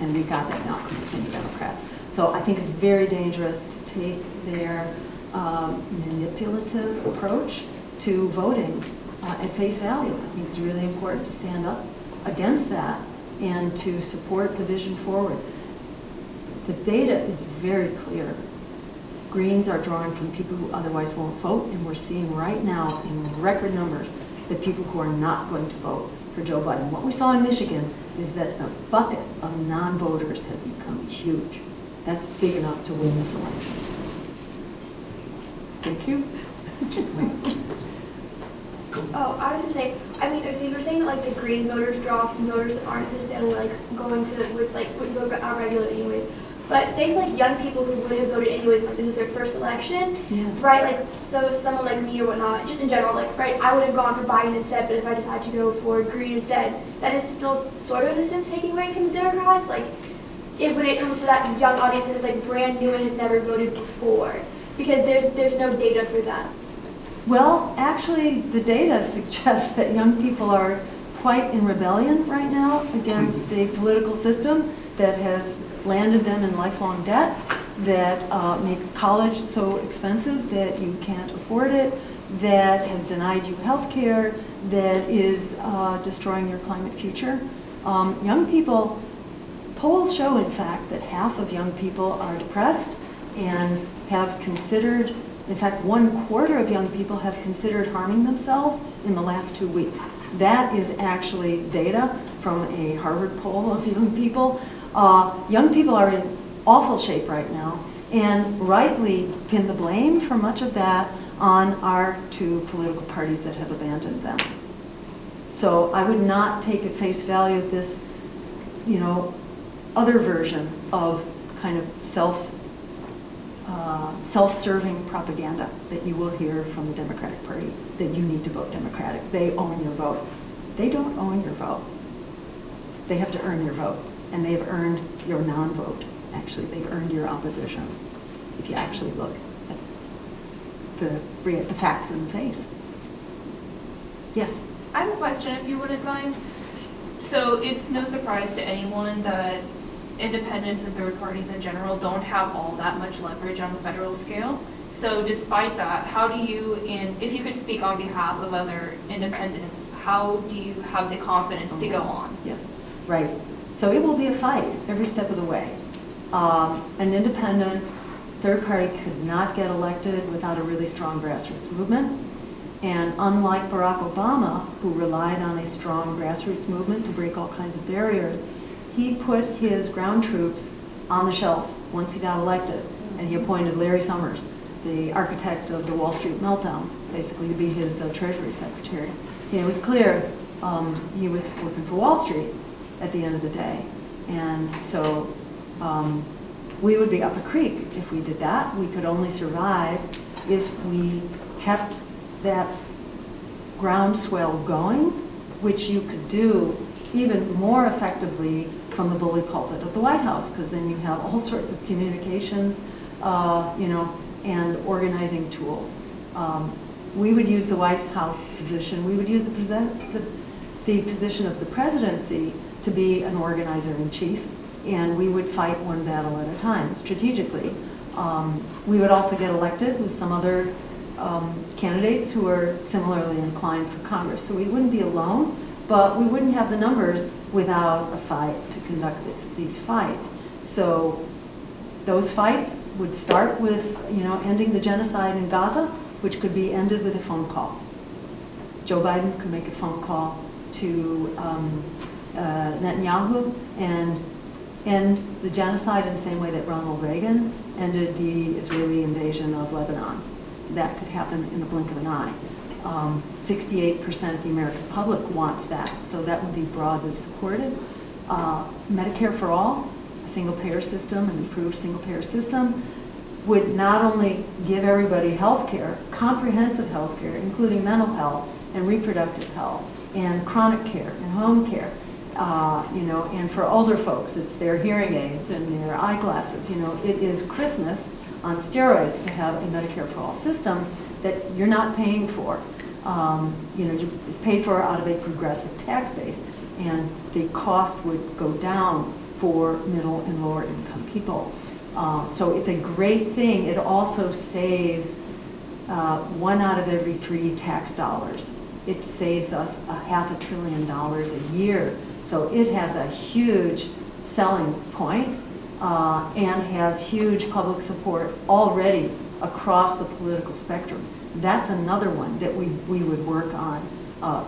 and we got that now from the Democrats. So I think it's very dangerous to take their manipulative approach to voting at face value. I think it's really important to stand up against that and to support the vision forward. The data is very clear. Greens are drawing from people who otherwise won't vote, and we're seeing right now in record numbers the people who are not going to vote for Joe Biden. What we saw in Michigan is that the bucket of non-voters has become huge. That's big enough to win this election. Thank you. Oh, I was gonna say, I mean, so you were saying that like the Green voters draw from voters that aren't necessarily like going to would vote out regularly anyways. But say like young people who would have voted anyways, like this is their first election, Yes. right? Like so someone like me or whatnot, just in general, like right, I would have gone for Biden instead, but if I decide to go for Green instead, that is still sort of in a sense taking away from the Democrats. Like when it comes to that young audience that is like brand new and has never voted before, because there's no data for that. Well, actually, the data suggests that young people are quite in rebellion right now against the political system that has landed them in lifelong debt, that makes college so expensive that you can't afford it, that has denied you health care, that is destroying your climate future. Young people, polls show, in fact, that half of young people are depressed and have considered, in fact, 1/4 of young people have considered harming themselves in the last 2 weeks. That is actually data from a Harvard poll of young people. Young people are in awful shape right now, and rightly pin the blame for much of that on our two political parties that have abandoned them. So I would not take at face value this, other version of kind of self-serving propaganda that you will hear from the Democratic Party, that you need to vote Democratic. They own your vote. They don't own your vote. They have to earn your vote, and they've earned your non-vote. Actually, they've earned your opposition, if you actually look at the facts in the face. Yes? I have a question, if you wouldn't mind. So it's no surprise to anyone that independents and third parties in general don't have all that much leverage on the federal scale. So despite that, how do you, and if you could speak on behalf of other independents, how do you have the confidence to go on? Yes, right. So it will be a fight every step of the way. An independent third party could not get elected without a really strong grassroots movement. And unlike Barack Obama, who relied on a strong grassroots movement to break all kinds of barriers, he put his ground troops on the shelf once he got elected, and he appointed Larry Summers, the architect of the Wall Street meltdown, basically to be his Treasury Secretary. It was clear he was working for Wall Street at the end of the day. And so we would be up a creek if we did that. We could only survive if we kept that groundswell going, which you could do even more effectively from the bully pulpit of the White House, because then you have all sorts of communications, and organizing tools. We would use the White House position. We would use the position of the presidency to be an organizer-in-chief, and we would fight one battle at a time, strategically. We would also get elected with some other candidates who are similarly inclined for Congress. So we wouldn't be alone, but we wouldn't have the numbers without a fight to conduct these fights. So those fights would start with, ending the genocide in Gaza, which could be ended with a phone call. Joe Biden could make a phone call to Netanyahu and end the genocide in the same way that Ronald Reagan ended the Israeli invasion of Lebanon. That could happen in the blink of an eye. 68% of the American public wants that, so that would be broadly supported. Medicare for all, a single-payer system, an improved single-payer system, would not only give everybody health care, comprehensive health care, including mental health and reproductive health, and chronic care and home care, and for older folks, it's their hearing aids and their eyeglasses. It is Christmas on steroids to have a Medicare for all system that you're not paying for. It's paid for out of a progressive tax base, and the cost would go down for middle and lower income people. So it's a great thing. It also saves 1 out of every 3 tax dollars. It saves us $500 billion a year. So it has a huge selling point, and has huge public support already across the political spectrum. That's another one that we would work on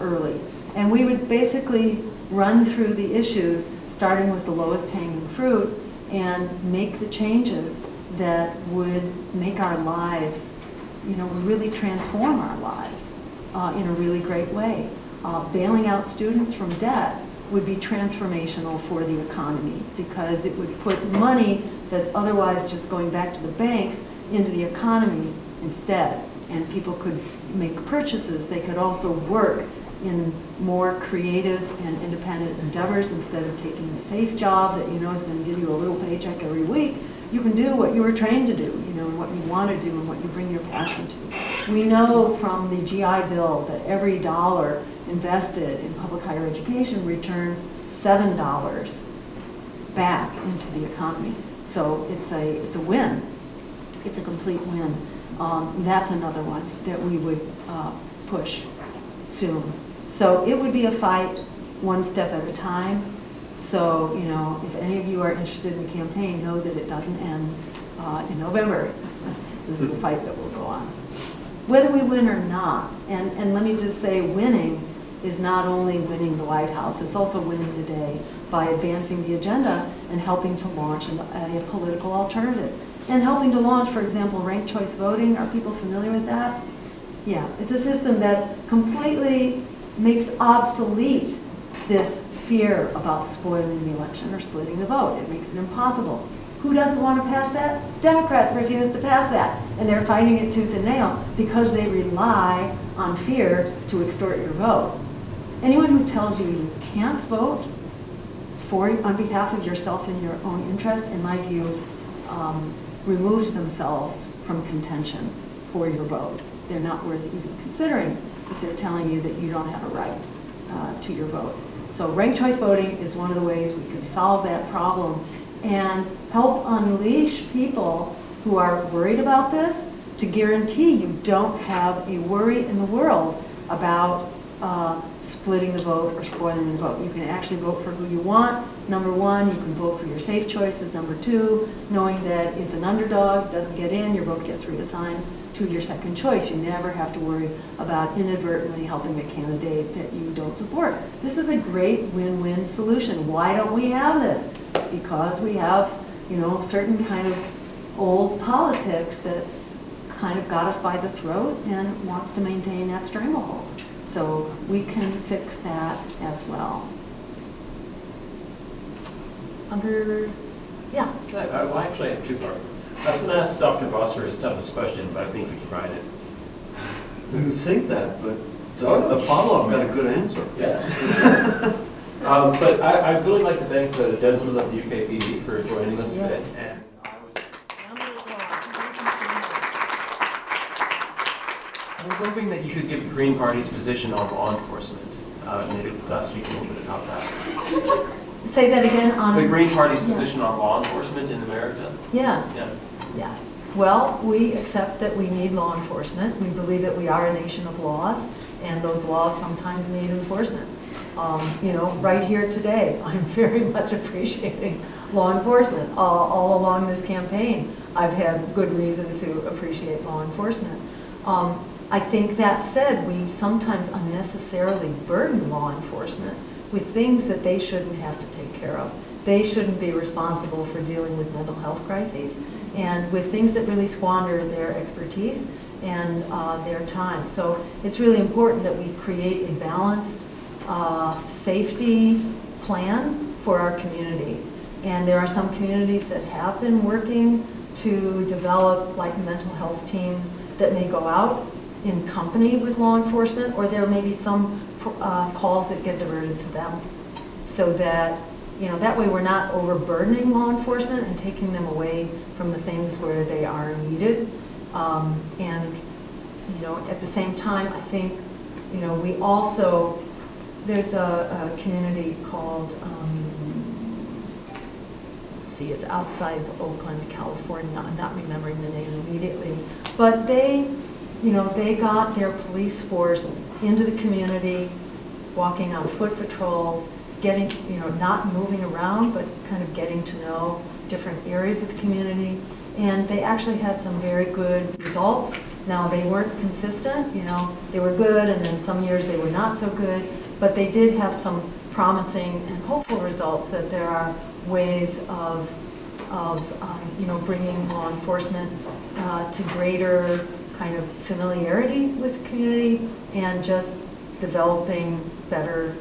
early. And we would basically run through the issues, starting with the lowest hanging fruit, and make the changes that would make our lives, really transform our lives in a really great way. Bailing out students from debt would be transformational for the economy, because it would put money that's otherwise just going back to the banks into the economy instead. And people could make purchases. They could also work in more creative and independent endeavors instead of taking a safe job that is going to give you a little paycheck every week. You can do what you were trained to do, and what you want to do and what you bring your passion to. We know from the GI Bill that every dollar invested in public higher education returns $7 back into the economy. So it's a win. It's a complete win. That's another one that we would push soon. So it would be a fight one step at a time. So, if any of you are interested in the campaign, know that it doesn't end in November. This is a fight that will go on. Whether we win or not, and let me just say, winning is not only winning the White House, it's also winning the day by advancing the agenda and helping to launch a political alternative. And helping to launch, for example, ranked choice voting. Are people familiar with that? Yeah, it's a system that completely makes obsolete this fear about spoiling the election or splitting the vote. It makes it impossible. Who doesn't want to pass that? Democrats refuse to pass that, and they're fighting it tooth and nail because they rely on fear to extort your vote. Anyone who tells you you can't vote on behalf of yourself and your own interests, in my view, removes themselves from contention for your vote. They're not worth even considering if they're telling you that you don't have a right to your vote. So ranked choice voting is one of the ways we can solve that problem and help unleash people who are worried about this to guarantee you don't have a worry in the world about splitting the vote or spoiling the vote. You can actually vote for who you want. Number one, you can vote for your safe choices. Number two, knowing that if an underdog doesn't get in, your vote gets reassigned to your second choice. You never have to worry about inadvertently helping a candidate that you don't support. This is a great win-win solution. Why don't we have this? Because we have, certain kind of old politics that's kind of got us by the throat and wants to maintain that stranglehold. So we can fix that as well. Yeah. I actually have 2 parts. I was going to ask Dr. Bosser his toughest question, but I think he tried it. You think that, but the follow-up got a good answer. Yeah. But I'd really like to thank the gentlemen of the UKPD for joining us today. Yes. And I was hoping that you could give the Green Party's position on law enforcement, maybe speak a little bit about that. Say that again on. The Green Party's position on law enforcement in America? Yes. Yeah. Yes. Well, we accept that we need law enforcement. We believe that we are a nation of laws, and those laws sometimes need enforcement. You know, right here today, I'm very much appreciating law enforcement. All along this campaign, I've had good reason to appreciate law enforcement. I think that said, we sometimes unnecessarily burden law enforcement with things that they shouldn't have to take care of. They shouldn't be responsible for dealing with mental health crises and with things that really squander their expertise and their time. So it's really important that we create a balanced safety plan for our communities. And there are some communities that have been working to develop like mental health teams that may go out in company with law enforcement, or there may be some calls that get diverted to them, so that, you know, that way we're not overburdening law enforcement and taking them away from the things where they are needed. And, you know, at the same time, I think, you know, we also, there's a community called, let's see, it's outside of Oakland, California. I'm not remembering the name immediately, but they, you know, they got their police force into the community, walking on foot patrols, getting, you know, not moving around, but kind of getting to know different areas of the community. And they actually had some very good results. Now, they weren't consistent, you know, they were good, and then some years they were not so good, but they did have some promising and hopeful results that there are ways of you know, bringing law enforcement to greater kind of familiarity with the community and just developing better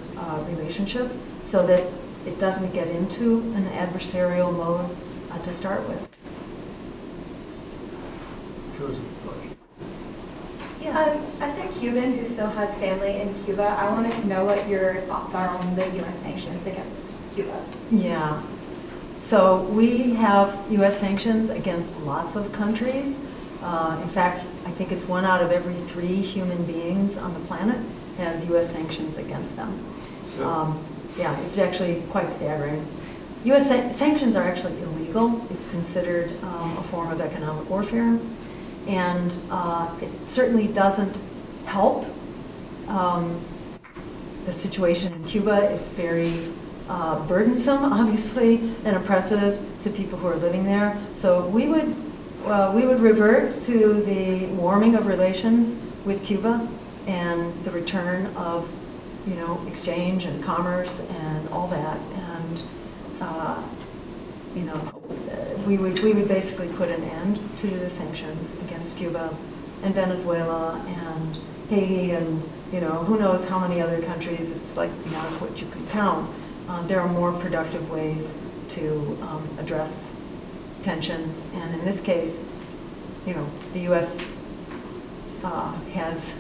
relationships so that it doesn't get into an adversarial mode to start with. Yeah. As a Cuban who still has family in Cuba, I wanted to know what your thoughts are on the U.S. sanctions against Cuba. Yeah. So we have U.S. sanctions against lots of countries. In fact, I think it's 1 out of every 3 human beings on the planet has U.S. sanctions against them. Yeah, it's actually quite staggering. U.S. sanctions are actually illegal if considered a form of economic warfare, and it certainly doesn't help the situation in Cuba. It's very burdensome, obviously, and oppressive to people who are living there. So we would revert to the warming of relations with Cuba and the return of, you know, exchange and commerce and all that. And you know, we would basically put an end to the sanctions against Cuba and Venezuela and Haiti and, you know, who knows how many other countries. It's like beyond what you can count. There are more productive ways to address tensions, and in this case, you know, the U.S. Has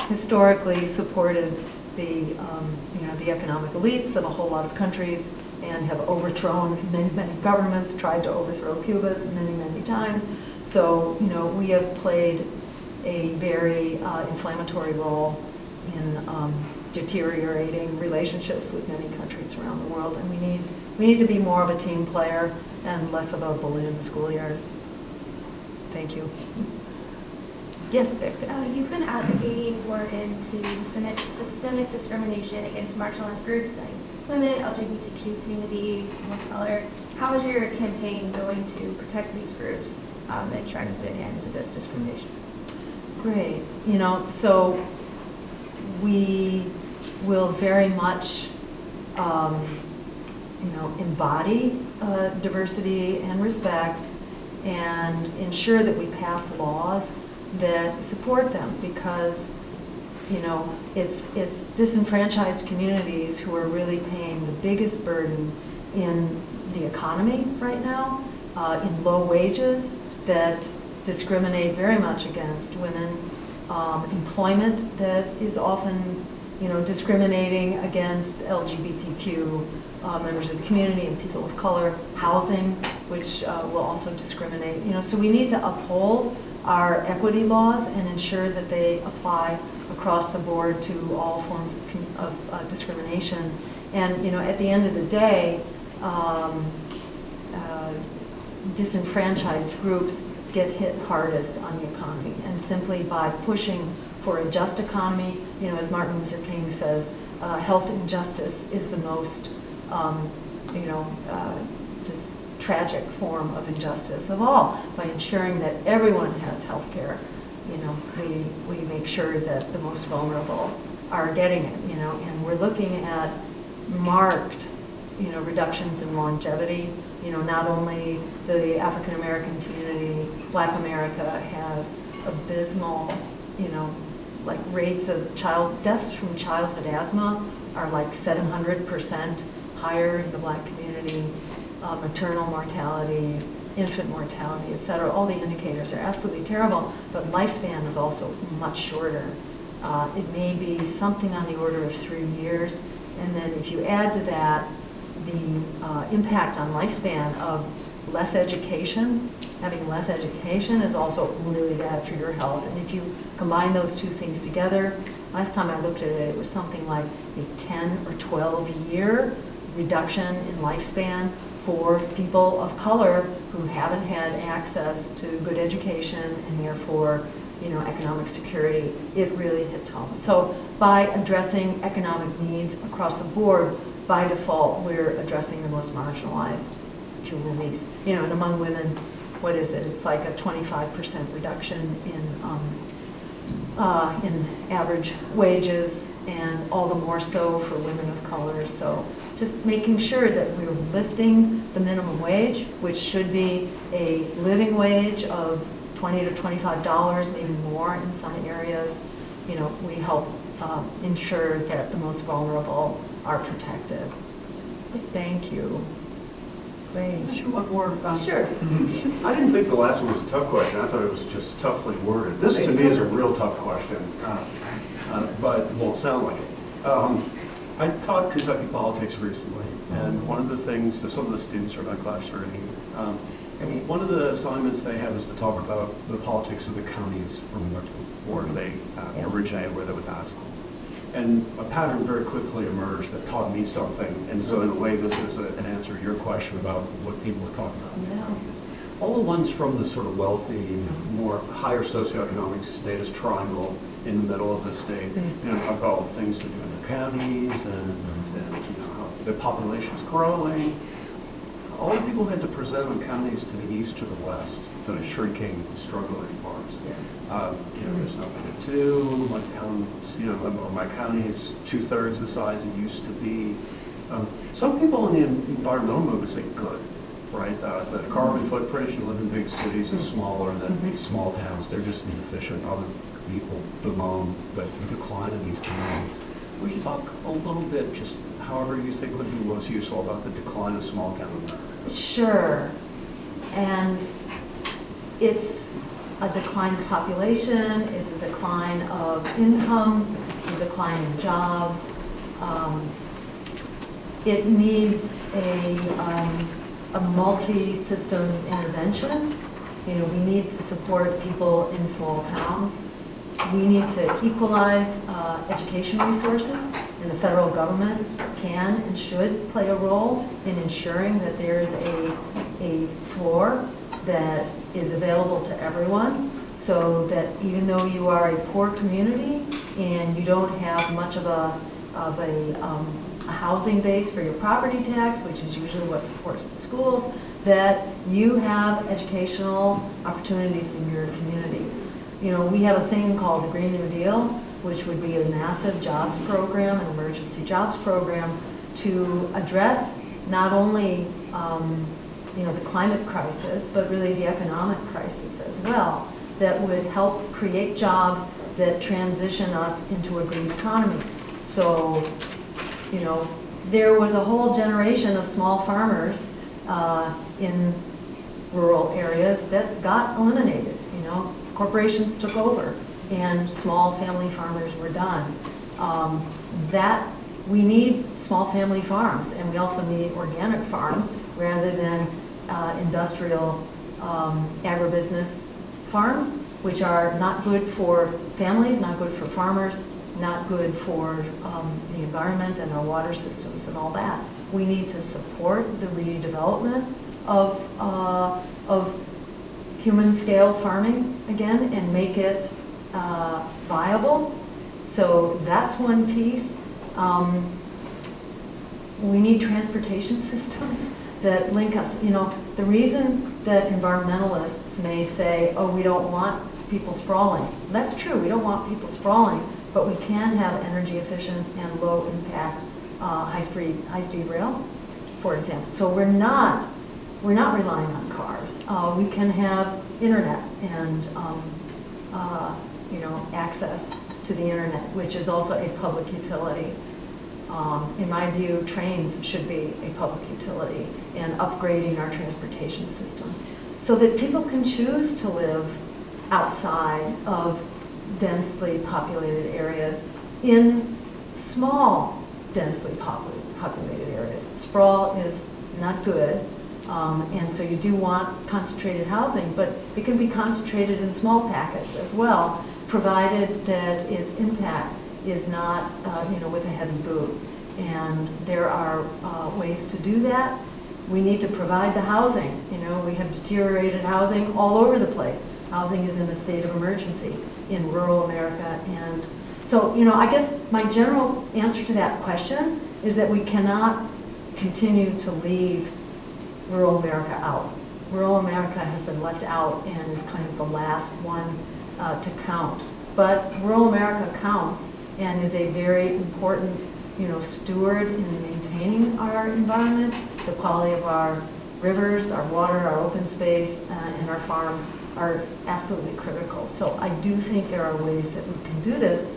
historically supported the, you know, the economic elites of a whole lot of countries and have overthrown many governments, tried to overthrow Cuba's many times. So, you know, we have played a very inflammatory role in deteriorating relationships with many countries around the world, and we need to be more of a team player and less of a bully in the schoolyard. Thank you. Yes, Victor. You've been advocating for systemic discrimination against marginalized groups like women, LGBTQ community, people of color. How is your campaign going to protect these groups and try to put an end to this discrimination? Great. You know, so we will very much, you know, embody diversity and respect and ensure that we pass laws that support them, because, you know, it's disenfranchised communities who are really paying the biggest burden in the economy right now, in low wages that discriminate very much against women, employment that is often discriminating against LGBTQ members of the community and people of color, housing, which will also discriminate. So we need to uphold our equity laws and ensure that they apply across the board to all forms of discrimination. And at the end of the day, disenfranchised groups get hit hardest on the economy. And simply by pushing for a just economy, as Martin Luther King says, health injustice is the most, just tragic form of injustice of all. By ensuring that everyone has health care, we make sure that the most vulnerable are getting it, and we're looking at marked, reductions in longevity. Not only the African American community, Black America has abysmal, like rates of deaths from childhood asthma are like 700% higher in the Black community. Maternal mortality, infant mortality, et cetera. All the indicators are absolutely terrible, but lifespan is also much shorter. It may be something on the order of 3 years, and then if you add to that the impact on lifespan of less education, having less education is also really bad for your health. And if you combine those two things together, last time I looked at it, it was something like a 10 or 12 year reduction in lifespan for people of color who haven't had access to good education and therefore, economic security. It really hits home. So by addressing economic needs across the board, by default, we're addressing the most marginalized communities. And among women, what is it? It's like a 25% reduction in average wages, and all the more so for women of color. So just making sure that we're lifting the minimum wage, which should be a living wage of $20 to $25, maybe more in some areas. We help ensure that the most vulnerable are protected. Thank you. Please. One more. Sure. I didn't think the last one was a tough question. I thought it was just toughly worded. This to me is a real tough question, but it won't sound like it. I taught Kentucky politics recently, and one of the things that some of the students are in my class are and one of the assignments they have is to talk about the politics of the counties from where they originated, where they went to high school. And a pattern very quickly emerged that taught me something. And so in a way, this is an answer to your question about what people are talking about. Yeah. All the ones from the sort of wealthy, more higher socioeconomic status triangle in the middle of the state, talk about all the things to do in the counties and how the population is growing. All the people had to present on counties to the east or the west that are shrinking, struggling farms. There's nothing to do. My county is 2/3 the size it used to be. Some people in the environmental movement say good, right? The carbon footprint, you live in big cities, is smaller than these small towns. They're just inefficient. Other people bemoan the decline of these communities. Will you talk a little bit, just however you think would be most useful, about the decline of small towns? Sure. And it's a decline in population, it's a decline of income, a decline in jobs. It needs a multi-system intervention. We need to support people in small towns. We need to equalize education resources, and the federal government can and should play a role in ensuring that there is a floor that is available to everyone, so that even though you are a poor community and you don't have much of a housing base for your property tax, which is usually what supports the schools, that you have educational opportunities in your community. We have a thing called the Green New Deal, which would be a massive jobs program, an emergency jobs program, to address not only the climate crisis, but really the economic crisis as well, that would help create jobs that transition us into a green economy. So, there was a whole generation of small farmers in rural areas that got eliminated. Corporations took over and small family farmers were done. That we need small family farms, and we also need organic farms rather than industrial agribusiness farms, which are not good for families, not good for farmers, not good for the environment and our water systems and all that. We need to support the redevelopment of human scale farming again and make it viable. So that's one piece. We need transportation systems that link us. You know, the reason that environmentalists may say, oh, we don't want people sprawling. That's true, we don't want people sprawling, but we can have energy efficient and low impact high-speed rail, for example. So we're not relying on cars. We can have internet and you know, access to the internet, which is also a public utility. In my view, trains should be a public utility, and upgrading our transportation system so that people can choose to live outside of densely populated areas in small, densely populated areas. Sprawl is not good, and so you do want concentrated housing, but it can be concentrated in small packets as well, provided that its impact is not, you know, with a heavy boot. And there are ways to do that. We need to provide the housing. You know, we have deteriorated housing all over the place. Housing is in a state of emergency in rural America. And so, you know, I guess my general answer to that question is that we cannot continue to leave rural America out. Rural America has been left out and is kind of the last one to count. But rural America counts and is a very important, you know, steward in maintaining our environment. The quality of our rivers, our water, our open space, and our farms are absolutely critical. So I do think there are ways that we can do this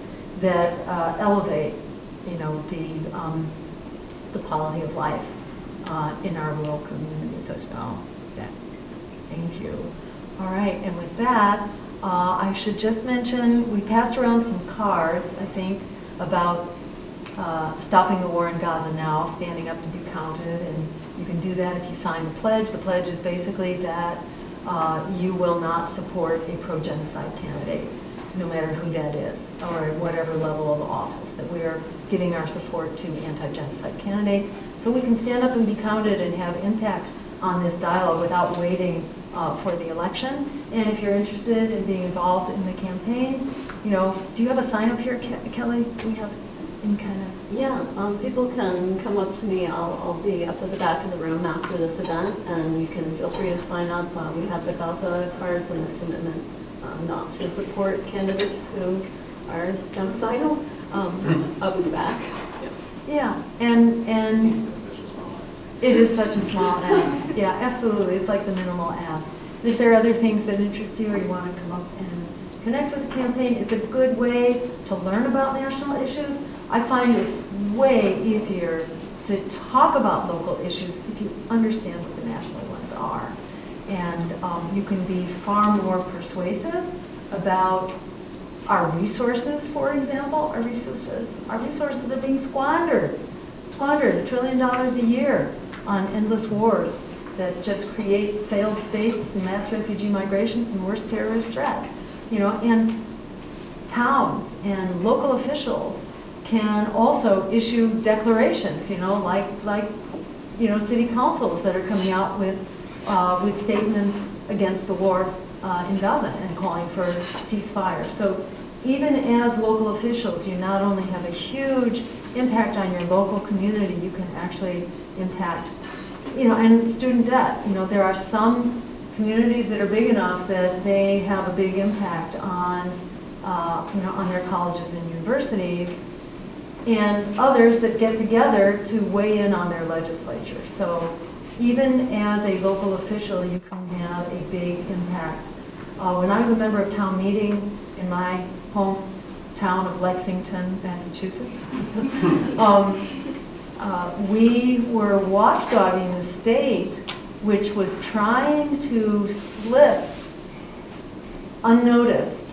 that elevate, you know, the quality of life in our rural communities as well. Yeah. Thank you. All right, and with that, I should just mention, we passed around some cards, I think, about stopping the war in Gaza now, standing up to be counted, and you can do that if you sign the pledge. The pledge is basically that you will not support a pro-genocide candidate, no matter who that is, or at whatever level of office, that we are giving our support to anti-genocide candidates, so we can stand up and be counted and have impact on this dialogue without waiting for the election. And if you're interested in being involved in the campaign, you know, do you have a sign up here, Kelly? Do we have any kind of? Yeah, people can come up to me. I'll be up at the back of the room after this event, and you can feel free to sign up. We have the Gaza cards and the commitment not to support candidates who are genocidal up in the back. Yeah, and it is such a small ask. Yeah, absolutely. It's like the minimal ask. And if there are other things that interest you or you want to come up and connect with the campaign, it's a good way to learn about national issues. I find it's way easier to talk about local issues if you understand what the national ones are. And you can be far more persuasive about our resources, for example. Our resources are being squandered $1 trillion a year on endless wars that just create failed states and mass refugee migrations and worse terrorist threats. You know, and towns and local officials can also issue declarations, you know, like you know, city councils that are coming out with statements against the war in Gaza and calling for ceasefire. So even as local officials, you not only have a huge impact on your local community, you can actually impact, you know, and student debt. You know, there are some communities that are big enough that they have a big impact on, you know, on their colleges and universities, and others that get together to weigh in on their legislature. So even as a local official, you can have a big impact. When I was a member of town meeting in my hometown of Lexington, Massachusetts, we were watchdogging the state, which was trying to slip unnoticed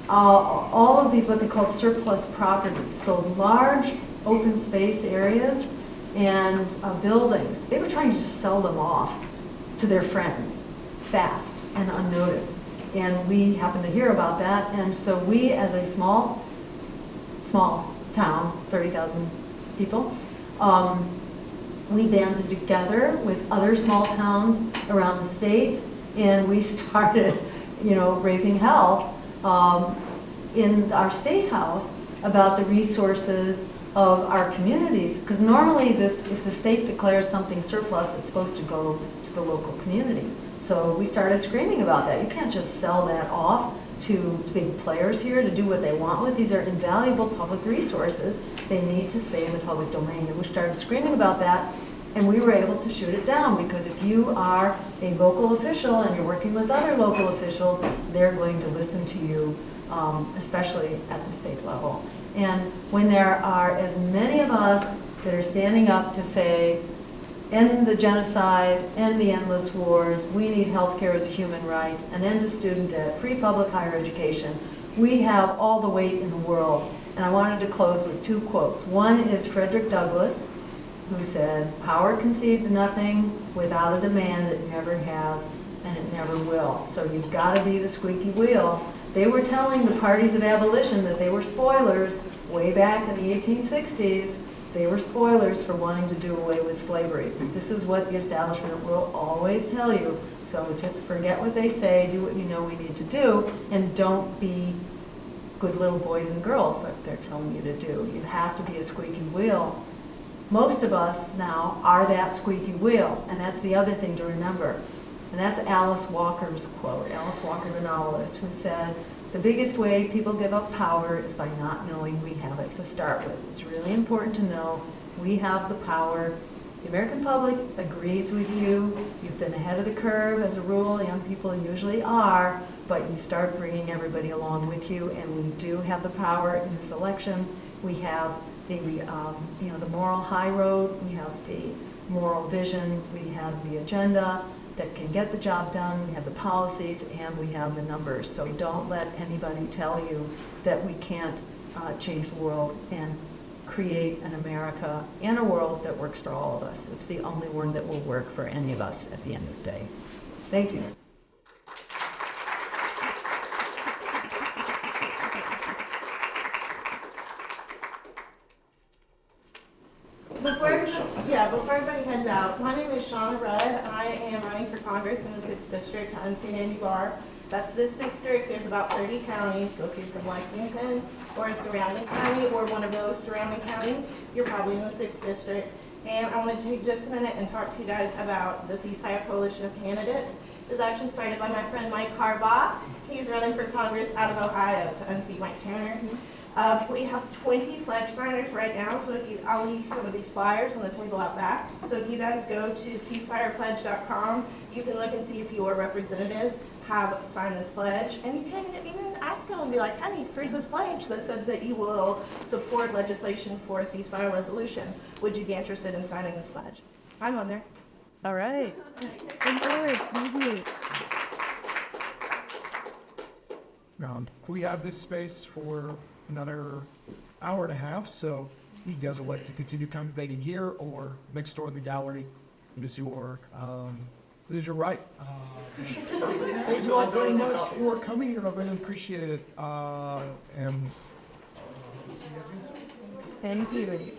all of these what they call surplus properties, so large open space areas and buildings. They were trying to just sell them off to their friends fast and unnoticed. And we happened to hear about that, and so we, as a small town, 30,000 people, we banded together with other small towns around the state, and we started, raising hell in our state house about the resources of our communities. Because normally, if the state declares something surplus, it's supposed to go to the local community. So we started screaming about that. You can't just sell that off to big players here to do what they want with. These are invaluable public resources they need to stay in the public domain. And we started screaming about that, and we were able to shoot it down, because if you are a local official and you're working with other local officials, they're going to listen to you, especially at the state level. And when there are as many of us that are standing up to say, end the genocide, end the endless wars, we need healthcare as a human right, an end to student debt, free public higher education, we have all the weight in the world. And I wanted to close with two quotes. One is Frederick Douglass, who said, power concedes nothing without a demand. It never has, and it never will. So you've got to be the squeaky wheel. They were telling the parties of abolition that they were spoilers way back in the 1860s. They were spoilers for wanting to do away with slavery. This is what the establishment will always tell you. So just forget what they say, do what you know we need to do, and don't be good little boys and girls like they're telling you to do. You have to be a squeaky wheel. Most of us now are that squeaky wheel, and that's the other thing to remember. And that's Alice Walker's quote, Alice Walker, the novelist, who said, the biggest way people give up power is by not knowing we have it to start with. It's really important to know we have the power. The American public agrees with you. You've been ahead of the curve as a rule. Young people usually are, but you start bringing everybody along with you, and we do have the power in this election. We have the moral high road. We have the moral vision. We have the agenda that can get the job done. We have the policies, and we have the numbers. So don't let anybody tell you that we can't change the world and create an America and a world that works for all of us. It's the only one that will work for any of us at the end of the day. Thank you. Before everybody heads out, my name is Shauna Rudd. I am running for Congress in the 6th District to unseat Andy Barr. That's this district. There's about 30 counties, so if you're from Lexington or a surrounding county or one of those surrounding counties, you're probably in the 6th District. And I want to take just a minute and talk to you guys about the Ceasefire Coalition of Candidates. It was actually started by my friend Mike Harbaugh. He's running for Congress out of Ohio to unseat Mike Turner. We have 20 pledge signers right now, so I'll leave some of these flyers on the table out back. So if you guys go to ceasefirepledge.com, you can look and see if your representatives have signed this pledge. And you can even ask them and be like, honey, there's this pledge that says that you will support legislation for a ceasefire resolution. Would you be interested in signing this pledge? I'm on there. All right. We have this space for another hour and a half, so you guys would like to continue conversating here or next door in the gallery. It is your right. Thanks all very much for coming here. I really appreciate it. And Thank you.